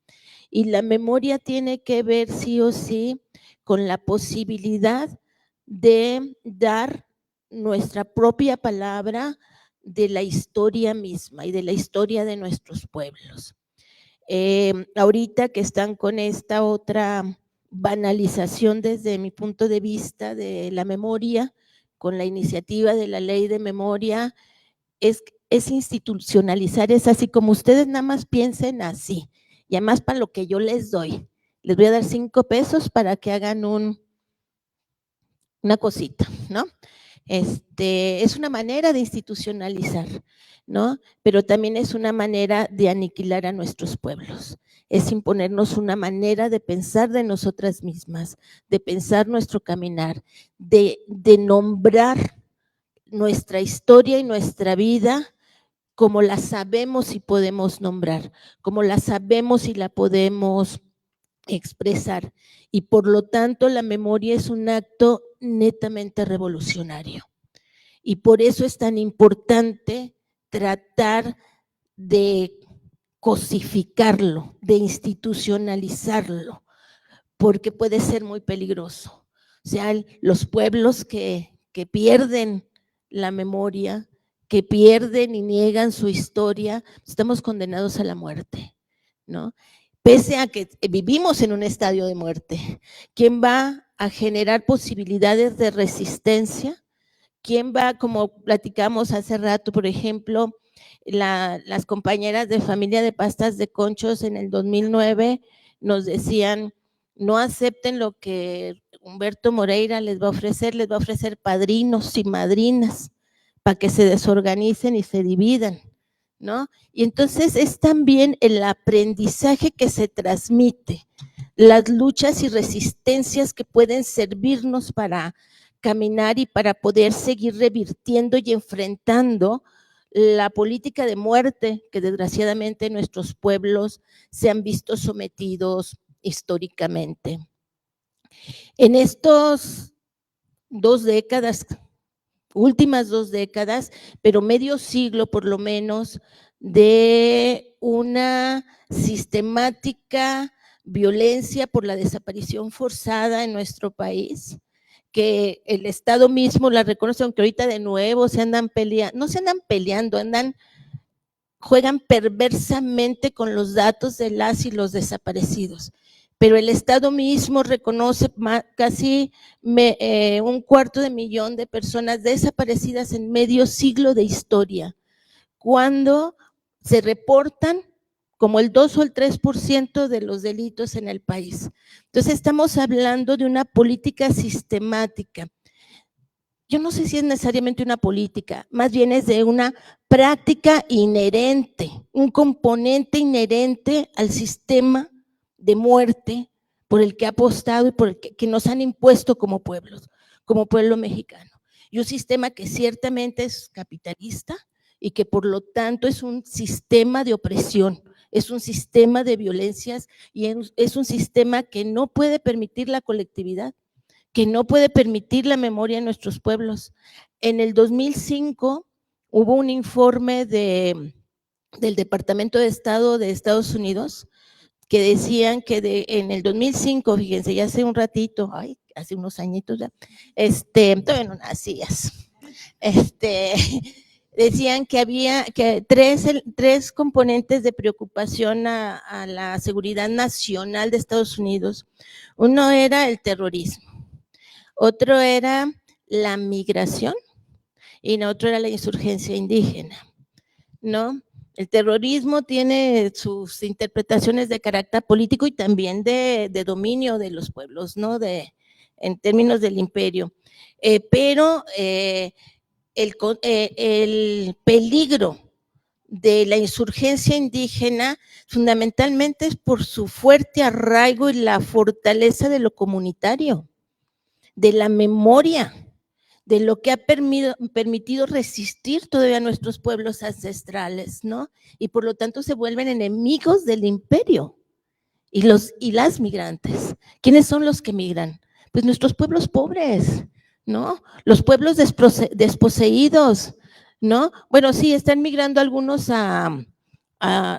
Y la memoria tiene que ver sí o sí con la posibilidad de dar nuestra propia palabra de la historia misma y de la historia de nuestros pueblos. Ahorita que están con esta otra banalización desde mi punto de vista de la memoria, con la iniciativa de la ley de memoria, es institucionalizar, es así como ustedes nada más piensen así, y además para lo que yo les doy, les voy a dar 5 pesos para que hagan una cosita, ¿no? Es una manera de institucionalizar, ¿no? Pero también es una manera de aniquilar a nuestros pueblos. Es imponernos una manera de pensar de nosotras mismas, de pensar nuestro caminar, de nombrar nuestra historia y nuestra vida como la sabemos y podemos nombrar, como la sabemos y la podemos expresar. Y por lo tanto la memoria es un acto netamente revolucionario. Y por eso es tan importante tratar de cosificarlo, de institucionalizarlo, porque puede ser muy peligroso. O sea, los pueblos que pierden la memoria, que pierden y niegan su historia, estamos condenados a la muerte, ¿no? Pese a que vivimos en un estadio de muerte. ¿Quién va a generar posibilidades de resistencia? ¿Quién va, como platicamos hace rato, por ejemplo, las compañeras de familia de pastas de conchos en el 2009 nos decían, no acepten lo que Humberto Moreira les va a ofrecer padrinos y madrinas para que se desorganicen y se dividan, ¿no? Y entonces es también el aprendizaje que se transmite, las luchas y resistencias que pueden servirnos para caminar y para poder seguir revirtiendo y enfrentando la política de muerte que desgraciadamente nuestros pueblos se han visto sometidos históricamente. En estos 2 décadas, últimas 2 décadas, pero medio siglo por lo menos, de una sistemática violencia por la desaparición forzada en nuestro país, que el Estado mismo la reconoce, aunque ahorita de nuevo se andan peleando, no se andan peleando, juegan perversamente con los datos de las y los desaparecidos, pero el Estado mismo reconoce casi 250,000 de personas desaparecidas en medio siglo de historia, cuando se reportan como el 2 o el 3% de los delitos en el país. Entonces estamos hablando de una política sistemática. Yo no sé si es necesariamente una política, más bien es de una práctica inherente, un componente inherente al sistema de muerte por el que ha apostado y por el que nos han impuesto como pueblos, como pueblo mexicano. Y un sistema que ciertamente es capitalista y que por lo tanto es un sistema de opresión, es un sistema de violencias y es un sistema que no puede permitir la colectividad, que no puede permitir la memoria en nuestros pueblos. En el 2005 hubo un informe del Departamento de Estado de Estados Unidos que decían que en el 2005, fíjense, ya hace un ratito, hace unos añitos ya, todavía no nacías, decían que había tres componentes de preocupación a la seguridad nacional de Estados Unidos. Uno era el terrorismo, otro era la migración y el otro era la insurgencia indígena, ¿no? El terrorismo tiene sus interpretaciones de carácter político y también de dominio de los pueblos, ¿no? En términos del imperio. Pero el peligro de la insurgencia indígena fundamentalmente es por su fuerte arraigo y la fortaleza de lo comunitario, de la memoria, de lo que ha permitido resistir todavía a nuestros pueblos ancestrales, ¿no? Y por lo tanto se vuelven enemigos del imperio y las migrantes. ¿Quiénes son los que migran? Pues nuestros pueblos pobres, ¿no? Los pueblos desposeídos, ¿no? Bueno, sí, están migrando algunos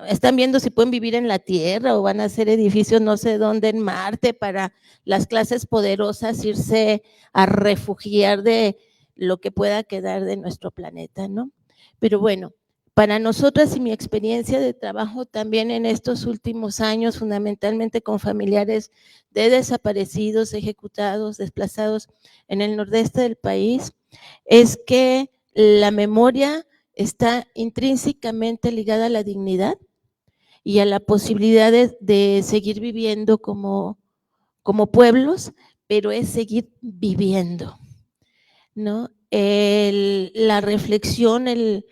están viendo si pueden vivir en la tierra o van a hacer edificios no sé dónde en Marte para las clases poderosas irse a refugiar de lo que pueda quedar de nuestro planeta, ¿no? Pero bueno, para nosotras y mi experiencia de trabajo también en estos últimos años, fundamentalmente con familiares de desaparecidos, ejecutados, desplazados en el nordeste del país, es que la memoria está intrínsecamente ligada a la dignidad y a la posibilidad de seguir viviendo como pueblos, pero es seguir viviendo, ¿no? La reflexión, el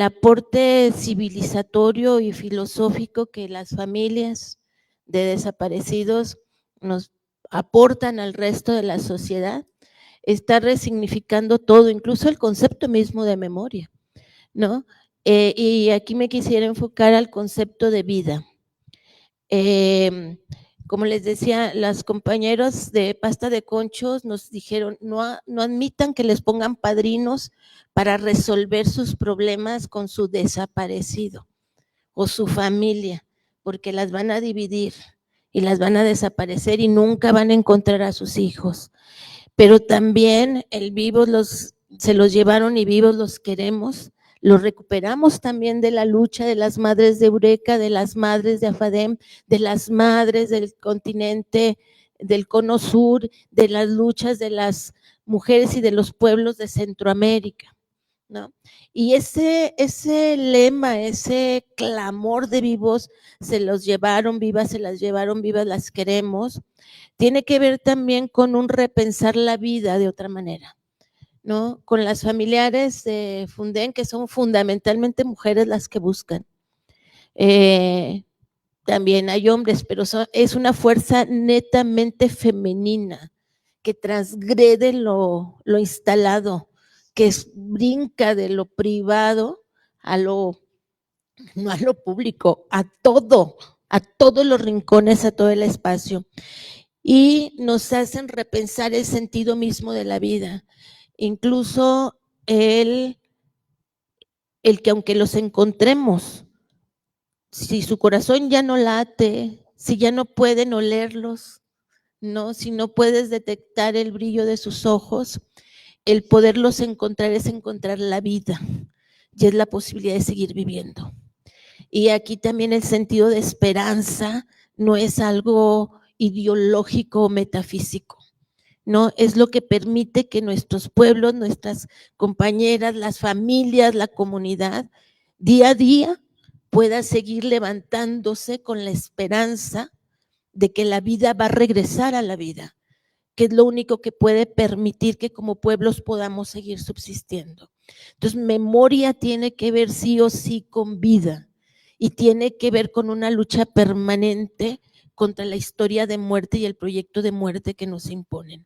aporte civilizatorio y filosófico que las familias de desaparecidos nos aportan al resto de la sociedad, está resignificando todo, incluso el concepto mismo de memoria, ¿no? Y aquí me quisiera enfocar al concepto de vida. Como les decía, las compañeras de Pasta de Conchos nos dijeron, no admitan que les pongan padrinos para resolver sus problemas con su desaparecido o su familia, porque las van a dividir y las van a desaparecer y nunca van a encontrar a sus hijos. Pero también se los llevaron y vivos los queremos. Los recuperamos también de la lucha de las madres de Eureka, de las madres de AFADEM, de las madres del continente, del Cono Sur, de las luchas de las mujeres y de los pueblos de Centroamérica, ¿no? Y ese lema, ese clamor de vivos, se los llevaron vivas, se las llevaron vivas, las queremos, tiene que ver también con un repensar la vida de otra manera, ¿no? Con las familiares de Funden, que son fundamentalmente mujeres las que buscan. También hay hombres, pero es una fuerza netamente femenina que transgrede lo instalado, que brinca de lo privado a no a lo público, a todos los rincones, a todo el espacio. Y nos hacen repensar el sentido mismo de la vida. Incluso el que aunque los encontremos, si su corazón ya no late, si ya no pueden olerlos, ¿no? Si no puedes detectar el brillo de sus ojos, el poderlos encontrar es encontrar la vida y es la posibilidad de seguir viviendo. Y aquí también el sentido de esperanza no es algo ideológico o metafísico, ¿no? Es lo que permite que nuestros pueblos, nuestras compañeras, las familias, la comunidad, día a día pueda seguir levantándose con la esperanza de que la vida va a regresar a la vida, que es lo único que puede permitir que como pueblos podamos seguir subsistiendo. Entonces, memoria tiene que ver sí o sí con vida y tiene que ver con una lucha permanente contra la historia de muerte y el proyecto de muerte que nos imponen.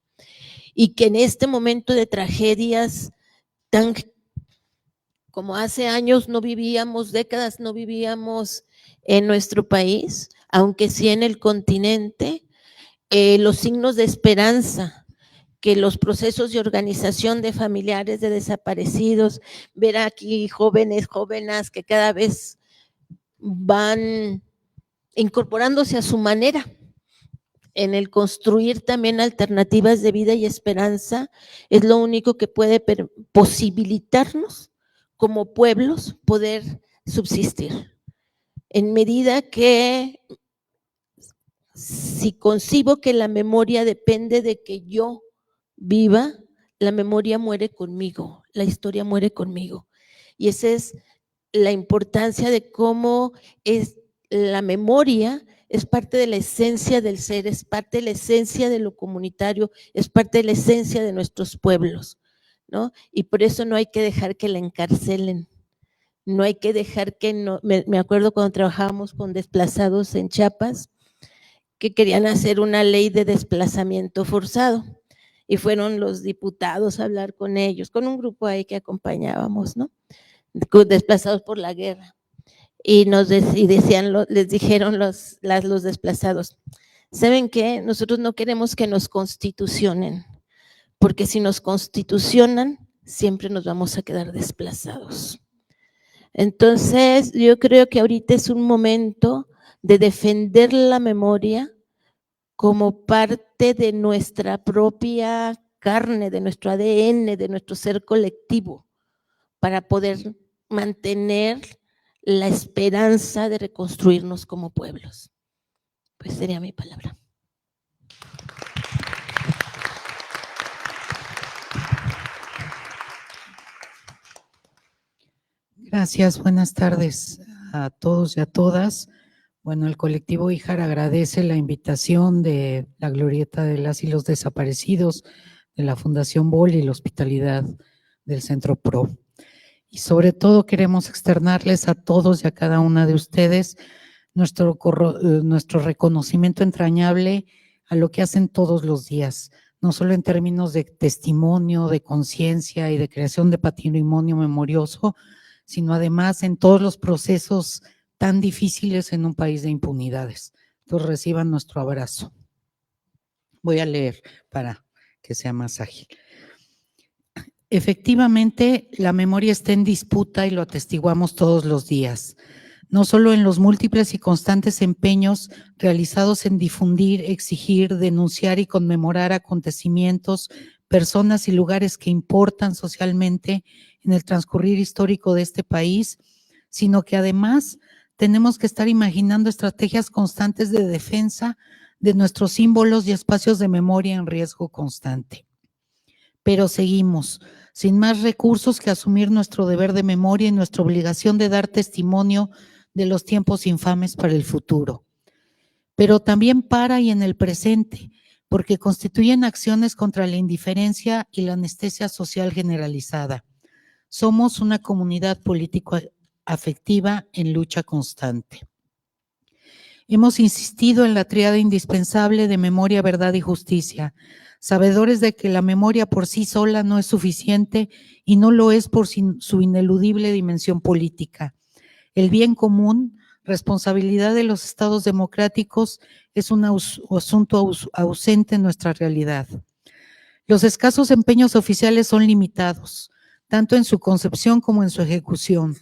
Y que en este momento de tragedias tan como hace años no vivíamos, décadas no vivíamos en nuestro país, aunque sí en el continente, los signos de esperanza, que los procesos de organización de familiares de desaparecidos, ver aquí jóvenes que cada vez van incorporándose a su manera en el construir también alternativas de vida y esperanza, es lo único que puede posibilitarnos como pueblos poder subsistir. En medida que si concibo que la memoria depende de que yo viva, la memoria muere conmigo, la historia muere conmigo. Y esa es la importancia de cómo es la memoria, es parte de la esencia del ser, es parte de la esencia de lo comunitario, es parte de la esencia de nuestros pueblos, ¿no? Y por eso no hay que dejar que la encarcelen, no hay que dejar que no, me acuerdo cuando trabajábamos con desplazados en Chiapas, que querían hacer una ley de desplazamiento forzado y fueron los diputados a hablar con ellos, con un grupo ahí que acompañábamos, ¿no? Desplazados por la guerra. Y les dijeron los desplazados, ¿saben qué? Nosotros no queremos que nos constitucionen, porque si nos constitucionan, siempre nos vamos a quedar desplazados. Entonces, yo creo que ahorita es un momento de defender la memoria como parte de nuestra propia carne, de nuestro ADN, de nuestro ser colectivo, para poder mantener la esperanza de reconstruirnos como pueblos. Pues sería mi palabra. Gracias, buenas tardes a todos y a todas. Bueno, el colectivo IJAR agradece la invitación de la Glorieta de las y los Desaparecidos, de la Fundación BOL y la hospitalidad del Centro PRO. Y sobre todo queremos externarles a todos y a cada una de ustedes nuestro reconocimiento entrañable a lo que hacen todos los días, no solo en términos de testimonio, de conciencia y de creación de patrimonio memorioso, sino además en todos los procesos tan difíciles en un país de impunidades. Entonces reciban nuestro abrazo. Voy a leer para que sea más ágil. Efectivamente, la memoria está en disputa y lo atestiguamos todos los días, no solo en los múltiples y constantes empeños realizados en difundir, exigir, denunciar y conmemorar acontecimientos, personas y lugares que importan socialmente en el transcurrir histórico de este país, sino que además tenemos que estar imaginando estrategias constantes de defensa de nuestros símbolos y espacios de memoria en riesgo constante. Pero seguimos sin más recursos que asumir nuestro deber de memoria y nuestra obligación de dar testimonio de los tiempos infames para el futuro. Pero también para y en el presente, porque constituyen acciones contra la indiferencia y la anestesia social generalizada. Somos una comunidad político-afectiva en lucha constante. Hemos insistido en la tríada indispensable de memoria, verdad y justicia, sabedores de que la memoria por sí sola no es suficiente y no lo es por su ineludible dimensión política. El bien común, responsabilidad de los estados democráticos, es un asunto ausente en nuestra realidad. Los escasos empeños oficiales son limitados, tanto en su concepción como en su ejecución.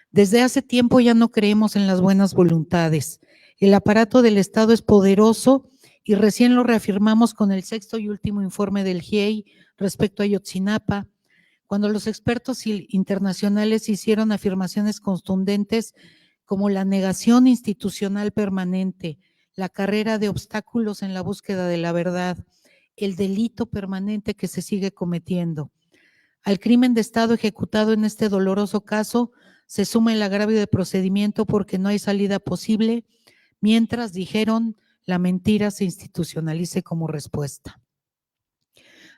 Desde hace tiempo ya no creemos en las buenas voluntades. El aparato del Estado es poderoso y recién lo reafirmamos con el 6º y último informe del GIEI respecto a Ayotzinapa, cuando los expertos internacionales hicieron afirmaciones contundentes como la negación institucional permanente, la carrera de obstáculos en la búsqueda de la verdad, el delito permanente que se sigue cometiendo. Al crimen de Estado ejecutado en este doloroso caso se suma el agravio de procedimiento porque no hay salida posible, mientras, dijeron, la mentira se institucionalice como respuesta.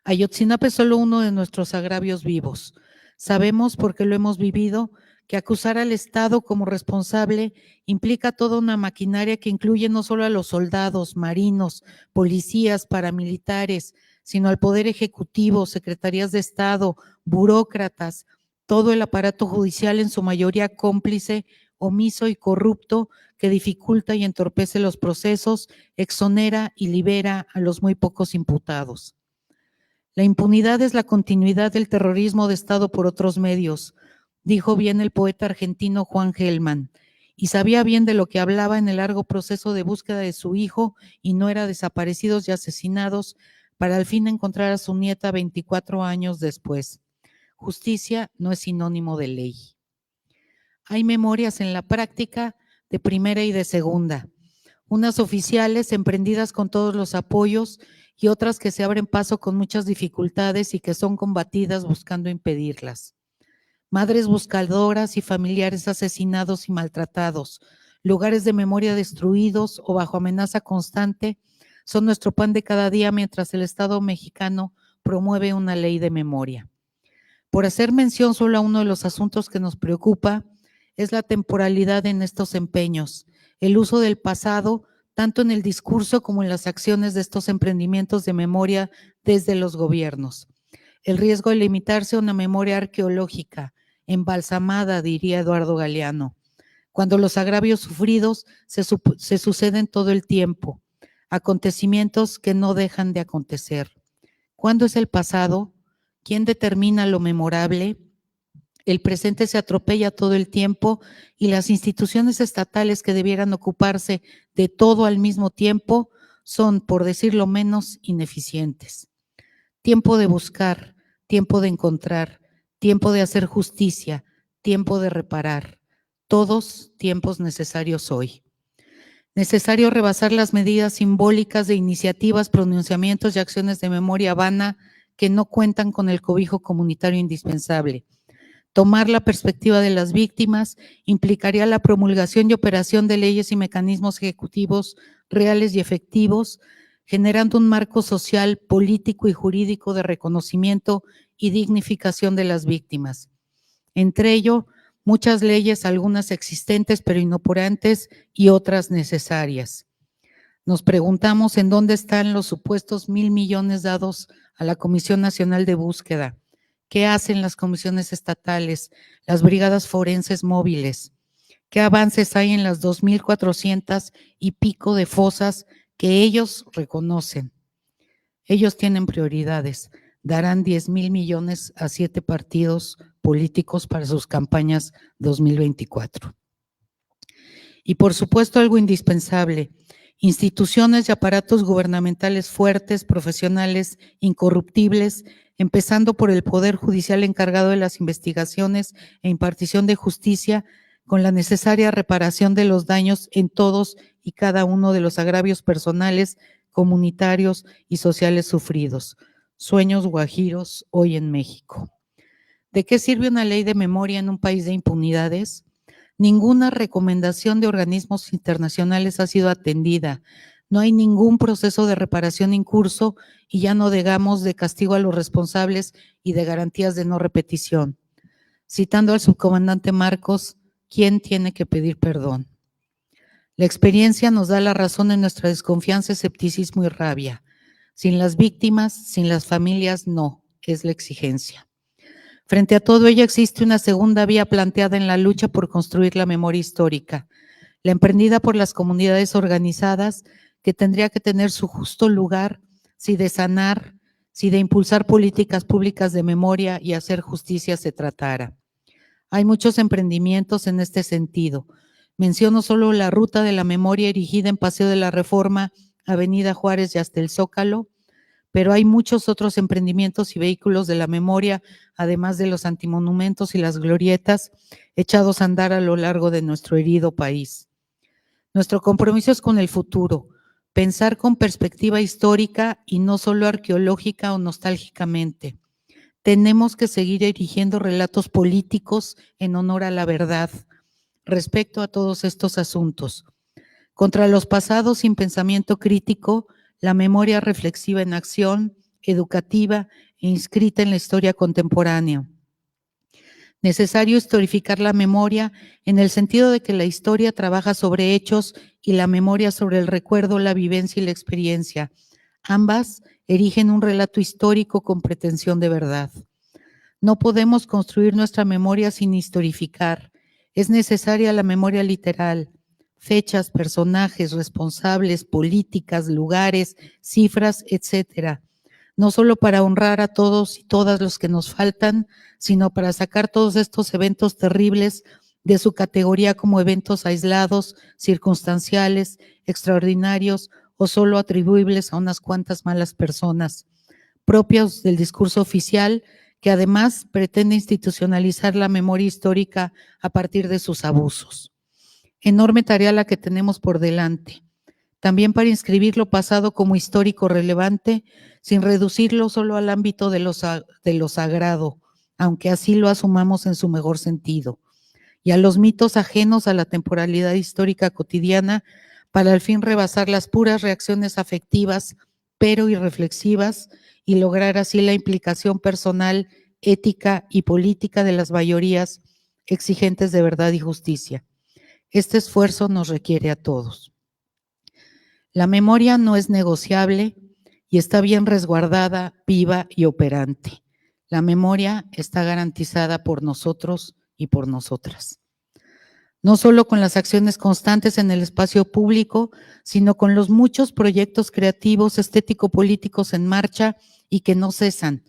Ayotzinapa es solo uno de nuestros agravios vivos. Sabemos, porque lo hemos vivido, que acusar al Estado como responsable implica toda una maquinaria que incluye no solo a los soldados, marinos, policías, paramilitares, sino al Poder Ejecutivo, secretarías de Estado, burócratas, todo el aparato judicial, en su mayoría cómplice, omiso y corrupto, que dificulta y entorpece los procesos, exonera y libera a los muy pocos imputados. La impunidad es la continuidad del terrorismo de Estado por otros medios, dijo bien el poeta argentino Juan Gelman, y sabía bien de lo que hablaba en el largo proceso de búsqueda de su hijo y nuera desaparecidos y asesinados para al fin encontrar a su nieta 24 años después. Justicia no es sinónimo de ley. Hay memorias en la práctica de primera y de segunda, unas oficiales emprendidas con todos los apoyos y otras que se abren paso con muchas dificultades y que son combatidas buscando impedirlas. Madres buscadoras y familiares asesinados y maltratados, lugares de memoria destruidos o bajo amenaza constante, son nuestro pan de cada día mientras el Estado mexicano promueve una ley de memoria. Por hacer mención solo a uno de los asuntos que nos preocupa, es la temporalidad en estos empeños, el uso del pasado, tanto en el discurso como en las acciones de estos emprendimientos de memoria desde los gobiernos. El riesgo de limitarse a una memoria arqueológica, embalsamada, diría Eduardo Galeano, cuando los agravios sufridos se suceden todo el tiempo, acontecimientos que no dejan de acontecer. ¿Cuándo es el pasado? ¿Quién determina lo memorable? El presente se atropella todo el tiempo y las instituciones estatales que debieran ocuparse de todo al mismo tiempo son, por decirlo menos, ineficientes. Tiempo de buscar, tiempo de encontrar, tiempo de hacer justicia, tiempo de reparar. Todos tiempos necesarios hoy. Necesario rebasar las medidas simbólicas de iniciativas, pronunciamientos y acciones de memoria vana que no cuentan con el cobijo comunitario indispensable. Tomar la perspectiva de las víctimas implicaría la promulgación y operación de leyes y mecanismos ejecutivos reales y efectivos, generando un marco social, político y jurídico de reconocimiento y dignificación de las víctimas. Entre ello, muchas leyes, algunas existentes pero inoperantes y otras necesarias. Nos preguntamos en dónde están los supuestos 1,000 millones dados a la Comisión Nacional de Búsqueda. ¿Qué hacen las comisiones estatales, las brigadas forenses móviles? ¿Qué avances hay en las 2,400 y pico de fosas que ellos reconocen? Ellos tienen prioridades. Darán 10,000 millones a 7 partidos políticos para sus campañas 2024. Y por supuesto algo indispensable, instituciones y aparatos gubernamentales fuertes, profesionales, incorruptibles, empezando por el Poder Judicial encargado de las investigaciones e impartición de justicia, con la necesaria reparación de los daños en todos y cada uno de los agravios personales, comunitarios y sociales sufridos. Sueños guajiros hoy en México. ¿De qué sirve una ley de memoria en un país de impunidades? Ninguna recomendación de organismos internacionales ha sido atendida. No hay ningún proceso de reparación en curso y ya no digamos de castigo a los responsables y de garantías de no repetición. Citando al subcomandante Marcos, ¿quién tiene que pedir perdón? La experiencia nos da la razón en nuestra desconfianza, escepticismo y rabia. Sin las víctimas, sin las familias, no, es la exigencia. Frente a todo ello existe una segunda vía planteada en la lucha por construir la memoria histórica, la emprendida por las comunidades organizadas, que tendría que tener su justo lugar si de sanar, si de impulsar políticas públicas de memoria y hacer justicia se tratara. Hay muchos emprendimientos en este sentido. Menciono solo la ruta de la memoria erigida en Paseo de la Reforma, Avenida Juárez y hasta el Zócalo, pero hay muchos otros emprendimientos y vehículos de la memoria, además de los antimonumentos y las glorietas echados a andar a lo largo de nuestro herido país. Nuestro compromiso es con el futuro, pensar con perspectiva histórica y no solo arqueológica o nostálgicamente. Tenemos que seguir erigiendo relatos políticos en honor a la verdad respecto a todos estos asuntos. Contra los pasados sin pensamiento crítico, la memoria reflexiva en acción, educativa e inscrita en la historia contemporánea. Necesario historificar la memoria en el sentido de que la historia trabaja sobre hechos y la memoria sobre el recuerdo, la vivencia y la experiencia. Ambas erigen un relato histórico con pretensión de verdad. No podemos construir nuestra memoria sin historificar. Es necesaria la memoria literal, fechas, personajes, responsables, políticas, lugares, cifras, etcétera. No solo para honrar a todos y todas los que nos faltan, sino para sacar todos estos eventos terribles de su categoría como eventos aislados, circunstanciales, extraordinarios o solo atribuibles a unas cuantas malas personas, propios del discurso oficial, que además pretende institucionalizar la memoria histórica a partir de sus abusos. Enorme tarea la que tenemos por delante, también para inscribir lo pasado como histórico relevante, sin reducirlo solo al ámbito de lo sagrado, aunque así lo asumamos en su mejor sentido, y a los mitos ajenos a la temporalidad histórica cotidiana, para al fin rebasar las puras reacciones afectivas, pero irreflexivas, y lograr así la implicación personal, ética y política de las mayorías exigentes de verdad y justicia. Este esfuerzo nos requiere a todos. La memoria no es negociable y está bien resguardada, viva y operante. La memoria está garantizada por nosotros y por nosotras. No solo con las acciones constantes en el espacio público, sino con los muchos proyectos creativos, estético-políticos en marcha y que no cesan,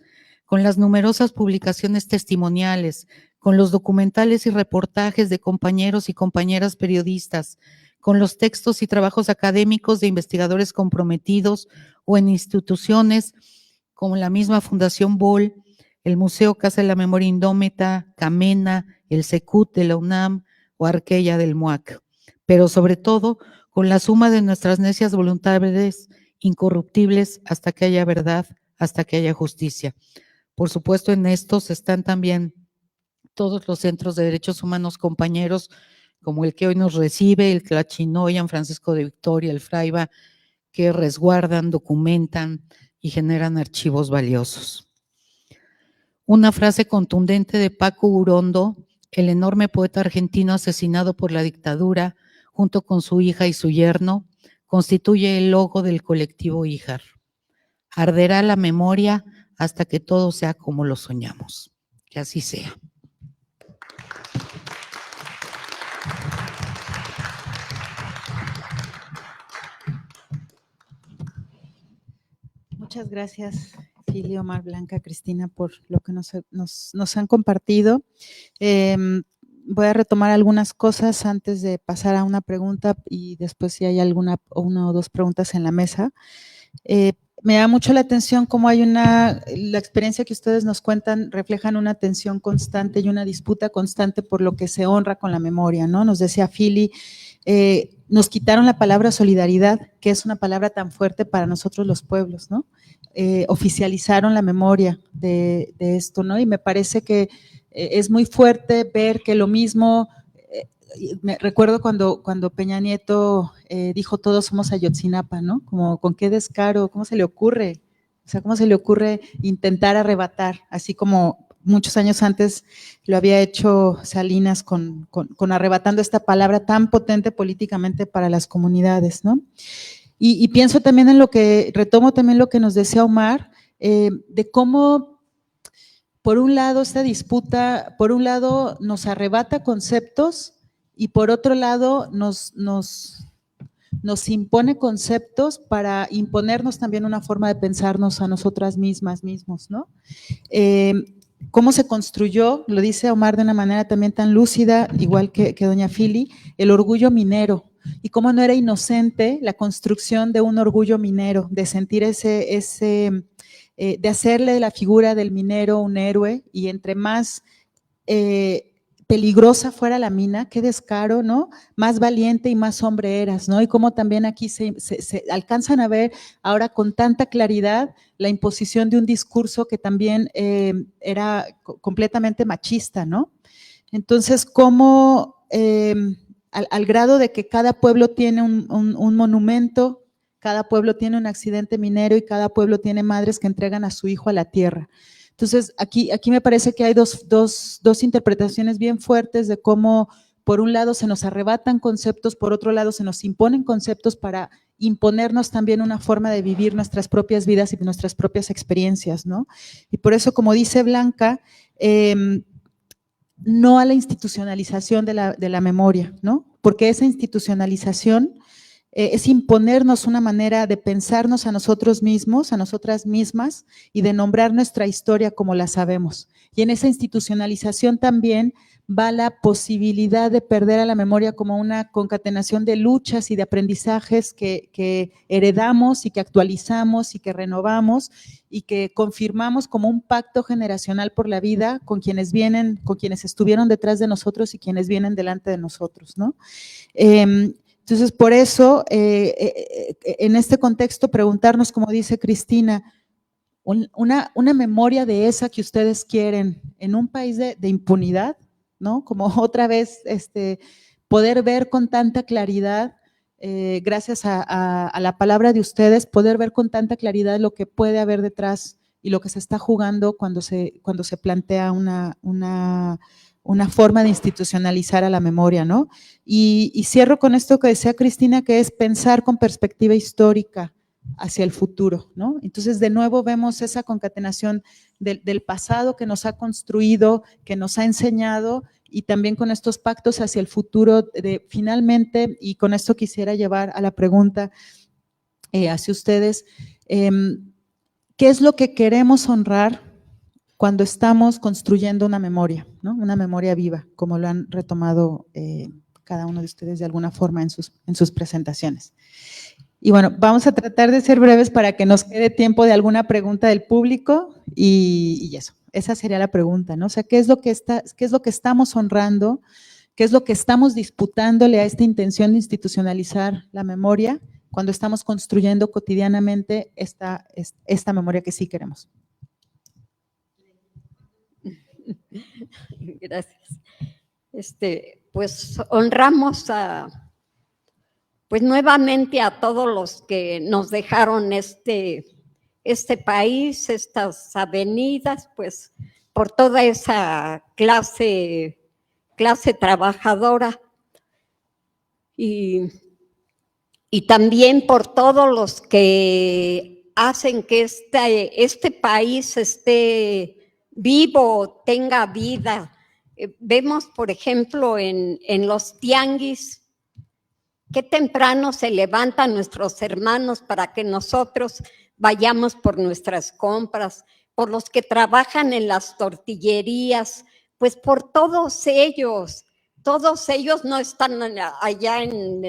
con las numerosas publicaciones testimoniales, con los documentales y reportajes de compañeros y compañeras periodistas, con los textos y trabajos académicos de investigadores comprometidos o en instituciones como la misma Fundación Bol, el Museo Casa de la Memoria Indómita, Camena, el Secut de la UNAM o Arqueya del MUAC, pero sobre todo con la suma de nuestras necias voluntades incorruptibles hasta que haya verdad, hasta que haya justicia. Por supuesto, en estos están también todos los centros de derechos humanos compañeros, como el que hoy nos recibe, el Tlachinoyan, Francisco de Victoria, el Fraiba, que resguardan, documentan y generan archivos valiosos. Una frase contundente de Paco Urondo, el enorme poeta argentino asesinado por la dictadura, junto con su hija y su yerno, constituye el logo del colectivo Híjar. Arderá la memoria hasta que todo sea como lo soñamos. Que así sea. Muchas gracias, Fili, Omar, Blanca, Cristina, por lo que nos han compartido. Voy a retomar algunas cosas antes de pasar a una pregunta y después si hay una o dos preguntas en la mesa. Me da mucho la atención cómo hay la experiencia que ustedes nos cuentan reflejan una tensión constante y una disputa constante por lo que se honra con la memoria, ¿no? Nos decía Fili, nos quitaron la palabra solidaridad, que es una palabra tan fuerte para nosotros los pueblos, ¿no? oficializaron la memoria de esto, ¿no? Y me parece que es muy fuerte ver que lo mismo, me recuerdo cuando Peña Nieto dijo todos somos Ayotzinapa, ¿no? Como con qué descaro, ¿cómo se le ocurre? O sea, ¿cómo se le ocurre intentar arrebatar, así como muchos años antes lo había hecho Salinas con arrebatando esta palabra tan potente políticamente para las comunidades, ¿no? Y pienso también en retomo también lo que nos decía Omar, de cómo, por un lado, esta disputa, por un lado nos arrebata conceptos y por otro lado nos impone conceptos para imponernos también una forma de pensarnos a nosotras mismos, ¿no? Cómo se construyó, lo dice Omar de una manera también tan lúcida, igual que doña Fili, el orgullo minero, y cómo no era inocente la construcción de un orgullo minero, de sentir de hacerle de la figura del minero un héroe, y entre más peligrosa fuera la mina, qué descaro, ¿no? Más valiente y más hombre eras, ¿no? Y cómo también aquí se alcanzan a ver ahora con tanta claridad la imposición de un discurso que también era completamente machista, ¿no? Entonces, cómo al grado de que cada pueblo tiene un monumento, cada pueblo tiene un accidente minero y cada pueblo tiene madres que entregan a su hijo a la tierra. Entonces, aquí me parece que hay dos interpretaciones bien fuertes de cómo, por un lado, se nos arrebatan conceptos, por otro lado, se nos imponen conceptos para imponernos también una forma de vivir nuestras propias vidas y nuestras propias experiencias, ¿no? Y por eso, como dice Blanca, no a la institucionalización de la memoria, ¿no? Porque esa institucionalización es imponernos una manera de pensarnos a nosotros mismos, a nosotras mismas, y de nombrar nuestra historia como la sabemos. Y en esa institucionalización también va la posibilidad de perder a la memoria como una concatenación de luchas y de aprendizajes que heredamos y que actualizamos y que renovamos y que confirmamos como un pacto generacional por la vida con quienes estuvieron detrás de nosotros y quienes vienen delante de nosotros, ¿no? Entonces, por eso, en este contexto, preguntarnos, como dice Cristina, una memoria de esa que ustedes quieren en un país de impunidad, ¿no? Como otra vez poder ver con tanta claridad, gracias a la palabra de ustedes, poder ver con tanta claridad lo que puede haber detrás y lo que se está jugando cuando se plantea una forma de institucionalizar a la memoria, ¿no? Y cierro con esto que decía Cristina, que es pensar con perspectiva histórica hacia el futuro, ¿no? Entonces, de nuevo vemos esa concatenación del pasado que nos ha construido, que nos ha enseñado, y también con estos pactos hacia el futuro, de finalmente, y con esto quisiera llevar a la pregunta hacia ustedes, ¿qué es lo que queremos honrar cuando estamos construyendo una memoria, ¿no? Una memoria viva, como lo han retomado cada uno de ustedes de alguna forma en sus presentaciones? Y bueno, vamos a tratar de ser breves para que nos quede tiempo de alguna pregunta del público y eso, esa sería la pregunta, ¿no? O sea, ¿qué es lo que estamos honrando? ¿Qué es lo que estamos disputándole a esta intención de institucionalizar la memoria cuando estamos construyendo cotidianamente esta memoria que sí queremos? Gracias. Pues honramos pues nuevamente a todos los que nos dejaron este país, estas avenidas, pues por toda esa clase trabajadora y también por todos los que hacen que este país esté vivo, tenga vida. Vemos, por ejemplo, en los tianguis, qué temprano se levantan nuestros hermanos para que nosotros vayamos por nuestras compras, por los que trabajan en las tortillerías, pues por todos ellos no están allá en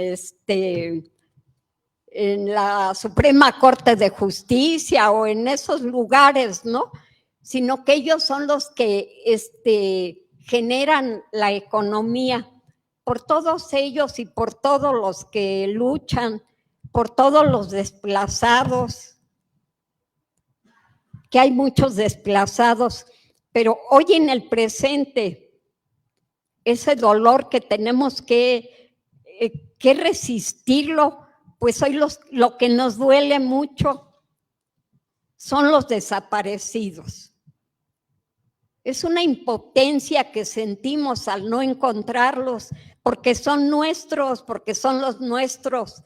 la Suprema Corte de Justicia o en esos lugares, ¿no? Sino que ellos son los que generan la economía. Por todos ellos y por todos los que luchan, por todos los desplazados. que hay muchos desplazados, pero hoy en el presente, ese dolor que tenemos que resistirlo, pues hoy lo que nos duele mucho son los desaparecidos. Es una impotencia que sentimos al no encontrarlos, porque son nuestros, porque son los nuestros,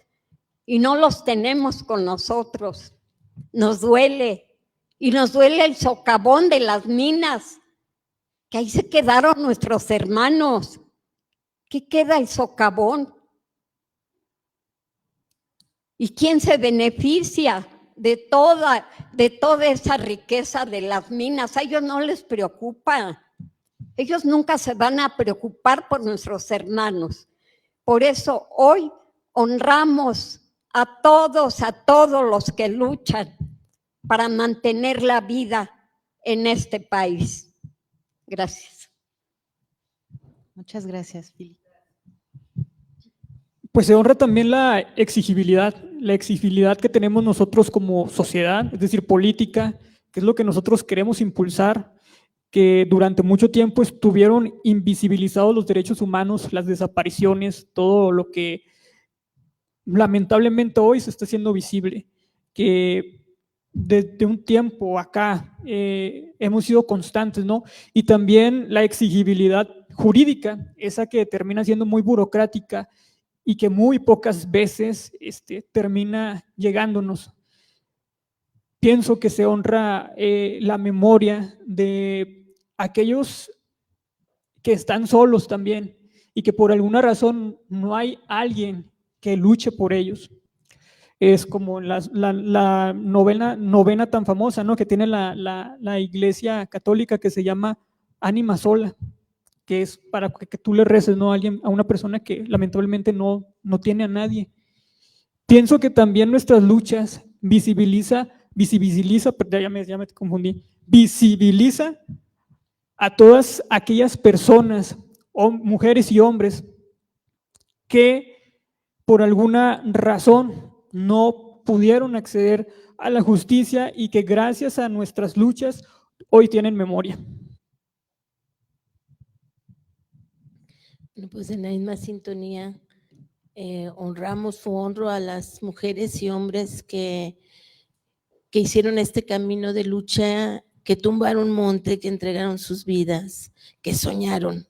y no los tenemos con nosotros. Nos duele, y nos duele el socavón de las minas, que ahí se quedaron nuestros hermanos. ¿Qué queda el socavón? ¿Y quién se beneficia de toda esa riqueza de las minas? A ellos no les preocupa. Ellos nunca se van a preocupar por nuestros hermanos. Por eso hoy honramos a todos los que luchan para mantener la vida en este país. Gracias. Muchas gracias, Fili. Pues se honra también la exigibilidad que tenemos nosotros como sociedad, es decir, política, que es lo que nosotros queremos impulsar, que durante mucho tiempo estuvieron invisibilizados los derechos humanos, las desapariciones, todo lo que lamentablemente hoy se está haciendo visible, que desde un tiempo acá hemos sido constantes, ¿no? Y también la exigibilidad jurídica, esa que termina siendo muy burocrática y que muy pocas veces termina llegándonos. Pienso que se honra la memoria de aquellos que están solos también y que por alguna razón no hay alguien que luche por ellos. Es como la novena tan famosa, ¿no?, que tiene la Iglesia Católica, que se llama Ánima Sola, que es para que tú le reces, ¿no?, a una persona que lamentablemente no tiene a nadie. Pienso que también nuestras luchas visibiliza, ya me confundí, visibiliza a todas aquellas personas, mujeres y hombres, que por alguna razón no pudieron acceder a la justicia y que gracias a nuestras luchas hoy tienen memoria. Bueno, pues en la misma sintonía, honro a las mujeres y hombres que hicieron este camino de lucha, que tumbaron monte, que entregaron sus vidas, que soñaron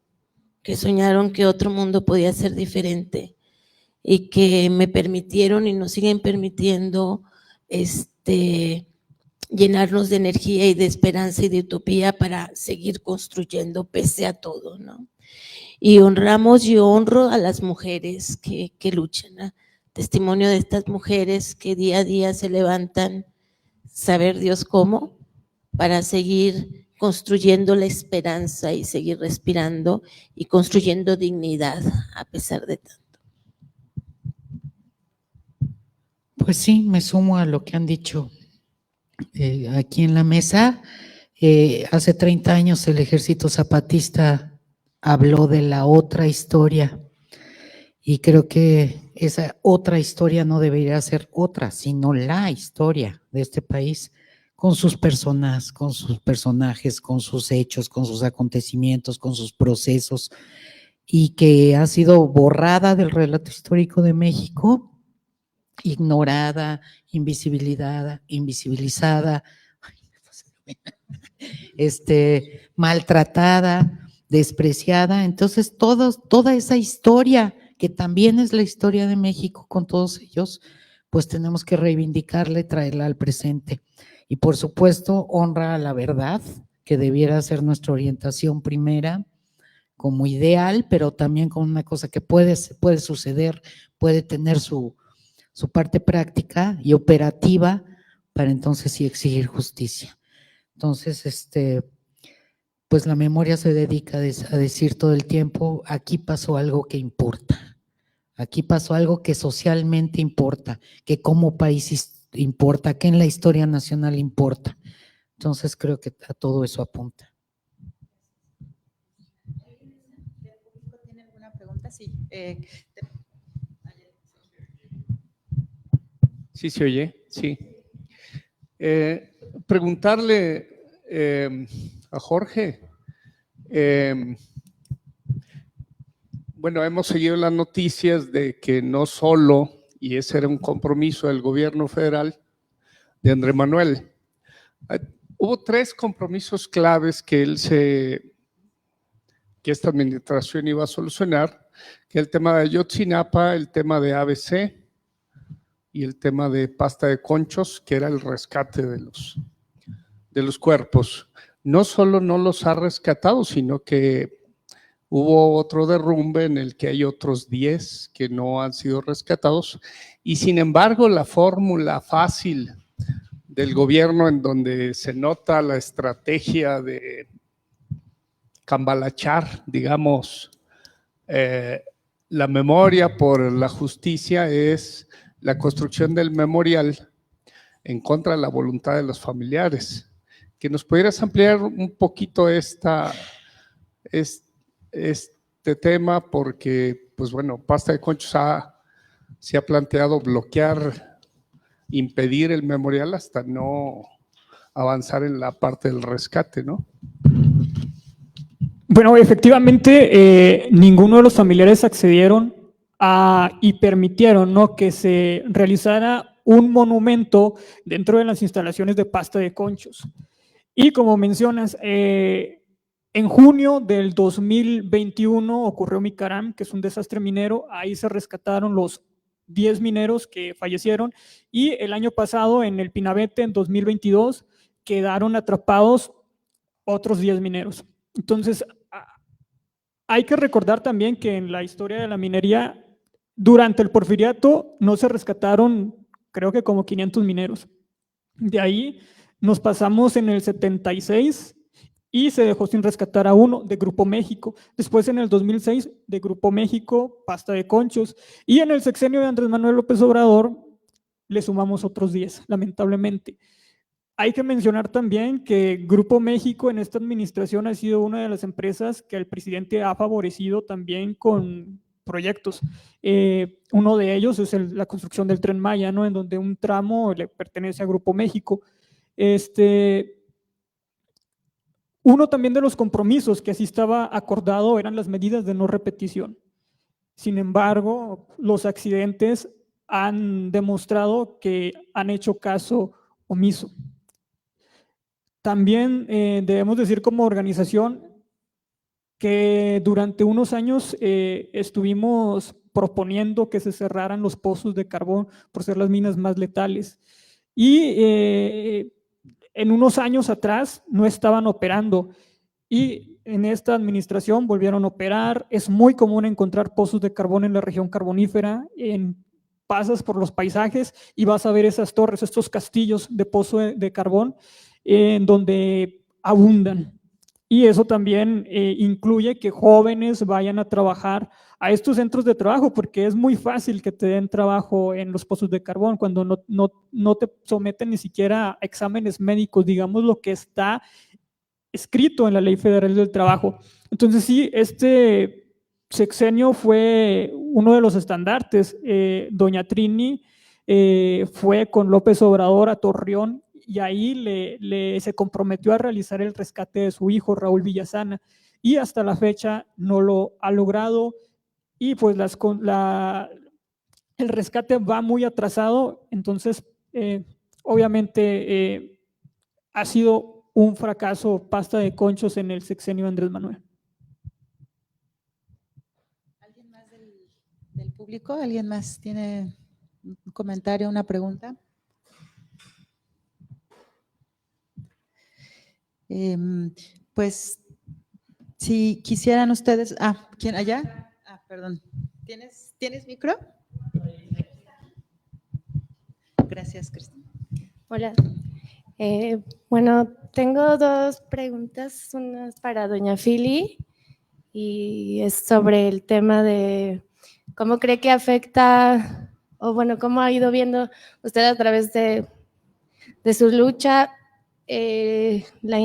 que otro mundo podía ser diferente y que me permitieron y nos siguen permitiendo llenarnos de energía y de esperanza y de utopía para seguir construyendo pese a todo, ¿no? Y honramos y honro a las mujeres que luchan, ¿no? Testimonio de estas mujeres que día a día se levantan, saber Dios cómo, para seguir construyendo la esperanza y seguir respirando y construyendo dignidad a pesar de tanto. Pues sí, me sumo a lo que han dicho aquí en la mesa. Hace 30 años el Ejército Zapatista habló de la otra historia y creo que esa otra historia no debería ser otra, sino la historia de este país, con sus personas, con sus personajes, con sus hechos, con sus acontecimientos, con sus procesos, y que ha sido borrada del relato histórico de México, ignorada, invisibilizada, maltratada, despreciada. Entonces, toda esa historia, que también es la historia de México con todos ellos, pues tenemos que reivindicarla y traerla al presente. Y por supuesto, honra a la verdad, que debiera ser nuestra orientación primera, como ideal, pero también como una cosa que puede suceder, puede tener su parte práctica y operativa para entonces sí exigir justicia. Entonces, pues la memoria se dedica a decir todo el tiempo, aquí pasó algo que importa, aquí pasó algo que socialmente importa, que como país importa, que en la historia nacional importa. Entonces creo que a todo eso apunta. ¿Tiene alguna pregunta? Sí. Sí, se oye, sí. preguntarle a Jorge, bueno, hemos seguido las noticias de que no solo, y ese era un compromiso del gobierno federal de Andrés Manuel, hubo 3 compromisos claves que esta administración iba a solucionar, que el tema de Ayotzinapa, el tema de ABC y el tema de pasta de conchos, que era el rescate de los cuerpos. No solo no los ha rescatado, sino que hubo otro derrumbe en el que hay otros 10 que no han sido rescatados, y sin embargo la fórmula fácil del gobierno, en donde se nota la estrategia de cambalachar, digamos, la memoria por la justicia, es la construcción del memorial en contra de la voluntad de los familiares. Que nos pudieras ampliar un poquito este tema, porque, pues bueno, Pasta de Conchos se ha planteado bloquear, impedir el memorial hasta no avanzar en la parte del rescate, ¿no? Bueno, efectivamente, ninguno de los familiares accedieron y permitieron, ¿no?, que se realizara un monumento dentro de las instalaciones de Pasta de Conchos. Y como mencionas, en junio del 2021 ocurrió Micaram, que es un desastre minero. Ahí se rescataron los 10 mineros que fallecieron, y el año pasado en el Pinabete, en 2022, quedaron atrapados otros 10 mineros. Entonces, hay que recordar también que en la historia de la minería, durante el Porfiriato, no se rescataron, creo que como 500 mineros. De ahí nos pasamos en el 76 y se dejó sin rescatar a uno, de Grupo México. Después, en el 2006, de Grupo México, Pasta de Conchos. Y en el sexenio de Andrés Manuel López Obrador le sumamos otros 10, lamentablemente. Hay que mencionar también que Grupo México en esta administración ha sido una de las empresas que el presidente ha favorecido también con proyectos. Uno de ellos es la construcción del Tren Maya, ¿no?, en donde un tramo le pertenece a Grupo México. Uno también de los compromisos que así estaba acordado eran las medidas de no repetición. Sin embargo, los accidentes han demostrado que han hecho caso omiso. También debemos decir como organización que durante unos años estuvimos proponiendo que se cerraran los pozos de carbón por ser las minas más letales. Y en unos años atrás no estaban operando, y en esta administración volvieron a operar. Es muy común encontrar pozos de carbón en la región carbonífera. Pasas por los paisajes y vas a ver esas torres, estos castillos de pozo de carbón, en donde abundan. Y eso también incluye que jóvenes vayan a trabajar a estos centros de trabajo, porque es muy fácil que te den trabajo en los pozos de carbón cuando no te someten ni siquiera a exámenes médicos, digamos lo que está escrito en la Ley Federal del Trabajo. Entonces sí, este sexenio fue uno de los estandartes. Doña Trini fue con López Obrador a Torreón, y ahí se comprometió a realizar el rescate de su hijo, Raúl Villasana, y hasta la fecha no lo ha logrado, y pues el rescate va muy atrasado. Entonces, obviamente ha sido un fracaso Pasta de Conchos en el sexenio de Andrés Manuel. ¿Alguien más del público? ¿Alguien más tiene un comentario, una pregunta? Pues, si quisieran ustedes… ¿quién allá? Perdón. ¿Tienes micro? Gracias, Cristina. Hola. Bueno, tengo 2 preguntas. Una es para doña Fili y es sobre el tema de cómo cree que afecta, o bueno, cómo ha ido viendo usted a través de su lucha la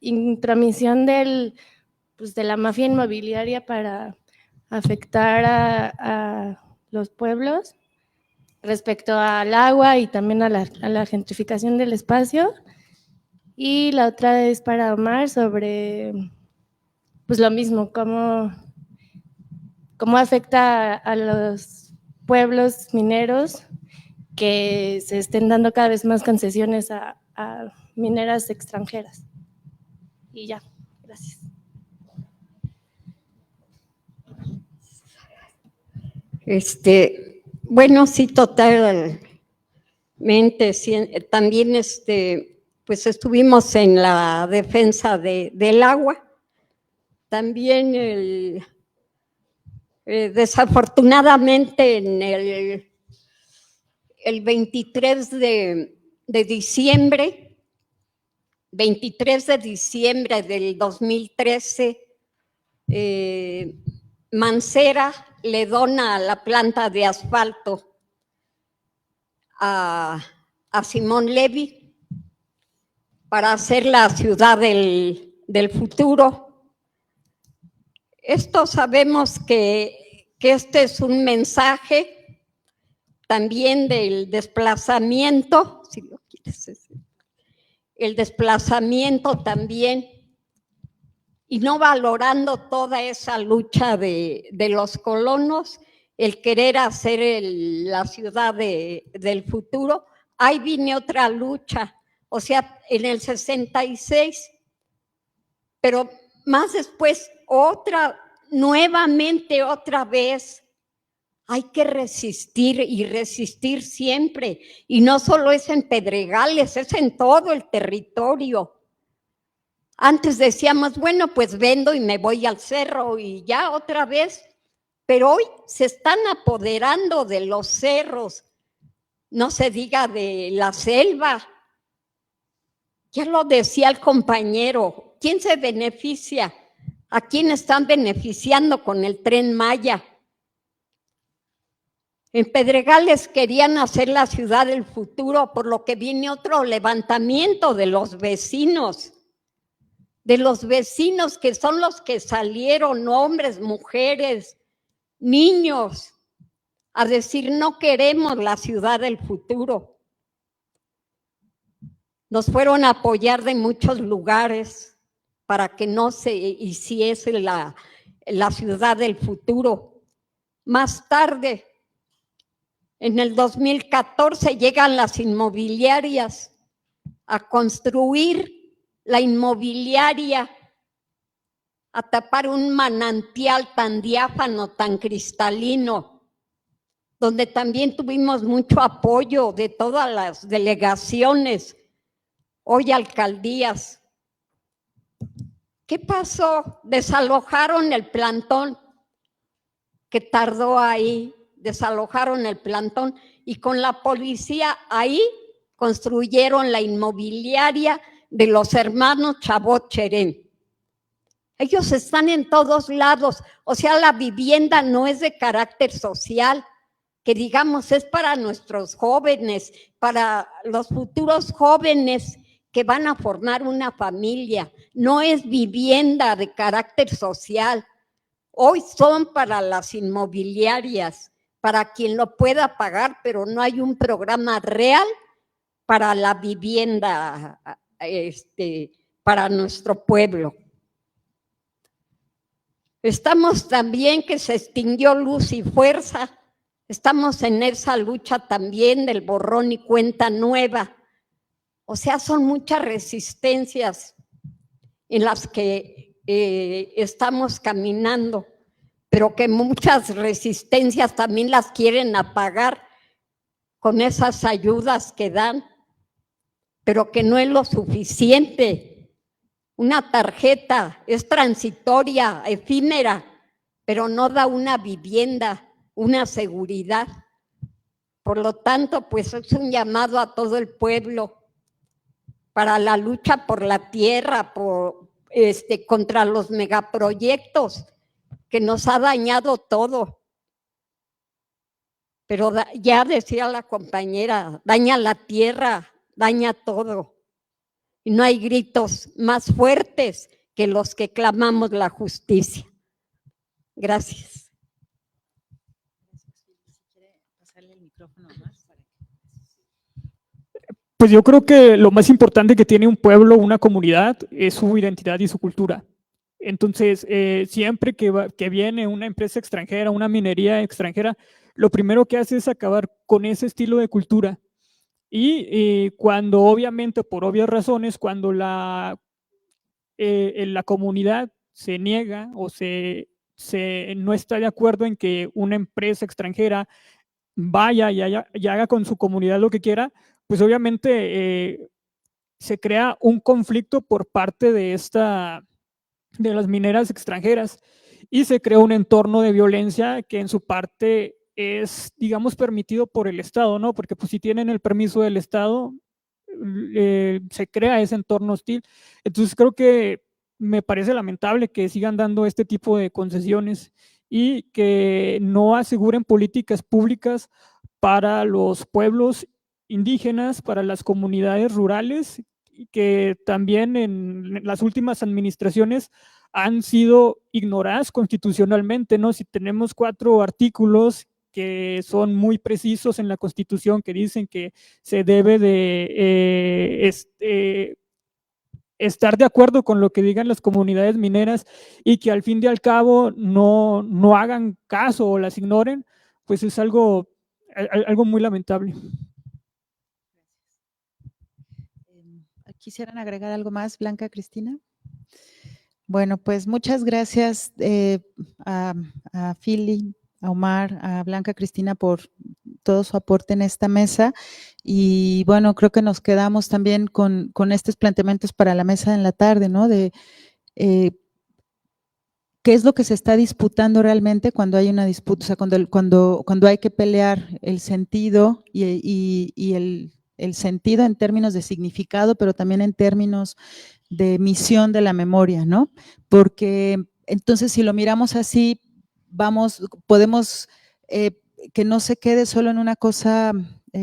intromisión de la mafia inmobiliaria para afectar a los pueblos respecto al agua y también a la gentrificación del espacio. Y la otra es para Omar sobre, pues lo mismo, cómo afecta a los pueblos mineros que se estén dando cada vez más concesiones a mineras extranjeras. Y ya, gracias. Bueno, sí, totalmente. Sí, también pues estuvimos en la defensa del agua. También desafortunadamente en el 23 de diciembre, 23 de diciembre del 2013, Mancera le dona la planta de asfalto a Simón Levy para hacer la ciudad del futuro. Esto sabemos que este es un mensaje también del desplazamiento, si lo quieres decir, el desplazamiento también, y no valorando toda esa lucha de los colonos, el querer hacer la ciudad del futuro. Ahí viene otra lucha, o sea, en el 66, pero más después nuevamente otra vez. Hay que resistir y resistir siempre, y no solo es en Pedregales, es en todo el territorio. Antes decíamos, bueno, pues vendo y me voy al cerro y ya otra vez, pero hoy se están apoderando de los cerros, no se diga de la selva. Ya lo decía el compañero, ¿quién se beneficia? ¿A quién están beneficiando con el Tren Maya? En Pedregales querían hacer la ciudad del futuro, por lo que viene otro levantamiento de los vecinos que son los que salieron, hombres, mujeres, niños, a decir no queremos la ciudad del futuro. Nos fueron a apoyar de muchos lugares para que no se hiciese la ciudad del futuro. Más tarde, en el 2014, llegan las inmobiliarias a construir la inmobiliaria, a tapar un manantial tan diáfano, tan cristalino, donde también tuvimos mucho apoyo de todas las delegaciones, hoy alcaldías. ¿Qué pasó? Desalojaron el plantón que tardó ahí, desalojaron el plantón y con la policía ahí construyeron la inmobiliaria de los hermanos Chabot Cherén. Ellos están en todos lados, o sea, la vivienda no es de carácter social, que digamos es para nuestros jóvenes, para los futuros jóvenes que van a formar una familia, no es vivienda de carácter social. Hoy son para las inmobiliarias, para quien lo pueda pagar, pero no hay un programa real para la vivienda para nuestro pueblo. Estamos también que se extinguió Luz y Fuerza, estamos en esa lucha también del borrón y cuenta nueva. O sea, son muchas resistencias en las que estamos caminando, pero que muchas resistencias también las quieren apagar con esas ayudas que dan, pero que no es lo suficiente. Una tarjeta es transitoria, efímera, pero no da una vivienda, una seguridad. Por lo tanto, pues es un llamado a todo el pueblo para la lucha por la tierra, contra los megaproyectos que nos ha dañado todo. Pero ya decía la compañera, daña la tierra, daña todo. Y no hay gritos más fuertes que los que clamamos la justicia. Gracias. Pues yo creo que lo más importante que tiene un pueblo, una comunidad, es su identidad y su cultura. Entonces, siempre que viene una empresa extranjera, una minería extranjera, lo primero que hace es acabar con ese estilo de cultura. Y cuando obviamente, por obvias razones, cuando la comunidad se niega o no está de acuerdo en que una empresa extranjera vaya y haga con su comunidad lo que quiera, pues obviamente se crea un conflicto por parte de las mineras extranjeras y se crea un entorno de violencia que en su parte es, digamos, permitido por el Estado, ¿no? Porque pues si tienen el permiso del Estado, se crea ese entorno hostil. Entonces creo que me parece lamentable que sigan dando este tipo de concesiones y que no aseguren políticas públicas para los pueblos indígenas, para las comunidades rurales, que también en las últimas administraciones han sido ignoradas constitucionalmente, ¿no? Si tenemos 4 artículos que son muy precisos en la Constitución, que dicen que se debe de estar de acuerdo con lo que digan las comunidades mineras y que al fin y al cabo no hagan caso o las ignoren, pues es algo muy lamentable. ¿Quisieran agregar algo más, Blanca, Cristina? Bueno, pues muchas gracias a Philly, a Omar, a Blanca, Cristina por todo su aporte en esta mesa y bueno, creo que nos quedamos también con estos planteamientos para la mesa en la tarde, ¿no? De qué es lo que se está disputando realmente cuando hay una disputa, o sea, cuando hay que pelear el sentido y el sentido en términos de significado, pero también en términos de misión de la memoria, ¿no? Porque entonces si lo miramos así, podemos que no se quede solo en una cosa,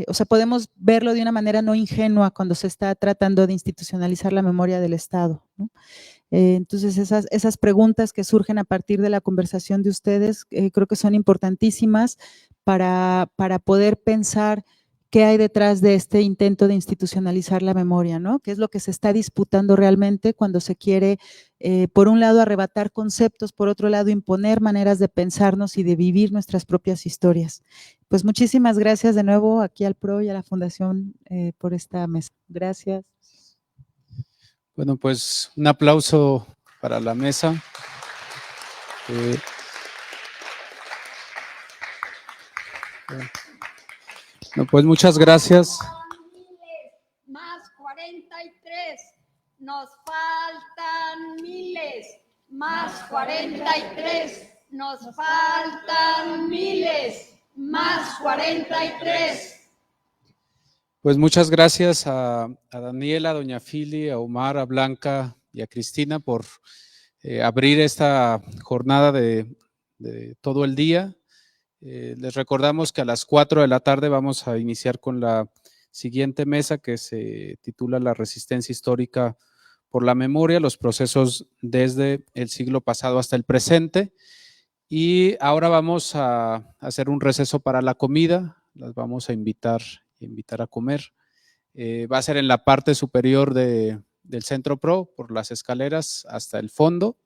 o sea, podemos verlo de una manera no ingenua cuando se está tratando de institucionalizar la memoria del Estado, ¿no? Entonces esas preguntas que surgen a partir de la conversación de ustedes creo que son importantísimas para poder pensar qué hay detrás de este intento de institucionalizar la memoria, ¿no? ¿Qué es lo que se está disputando realmente cuando se quiere, por un lado, arrebatar conceptos, por otro lado, imponer maneras de pensarnos y de vivir nuestras propias historias? Pues muchísimas gracias de nuevo aquí al PRO y a la Fundación por esta mesa. Gracias. Bueno, pues un aplauso para la mesa. No, pues muchas gracias. Más 43, nos faltan miles. Más 43, nos faltan miles. Más 43. Pues muchas gracias a Daniela, a doña Philly, a Omar, a Blanca y a Cristina por abrir esta jornada de todo el día. Les recordamos que a las 4 de la tarde vamos a iniciar con la siguiente mesa que se titula La resistencia histórica por la memoria, los procesos desde el siglo pasado hasta el presente. Y ahora vamos a hacer un receso para la comida, las vamos a invitar a comer. Va a ser en la parte superior del Centro PRO, por las escaleras hasta el fondo,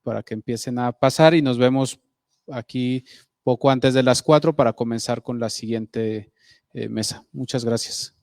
para que empiecen a pasar y nos vemos aquí poco antes de las 4 para comenzar con la siguiente mesa. Muchas gracias.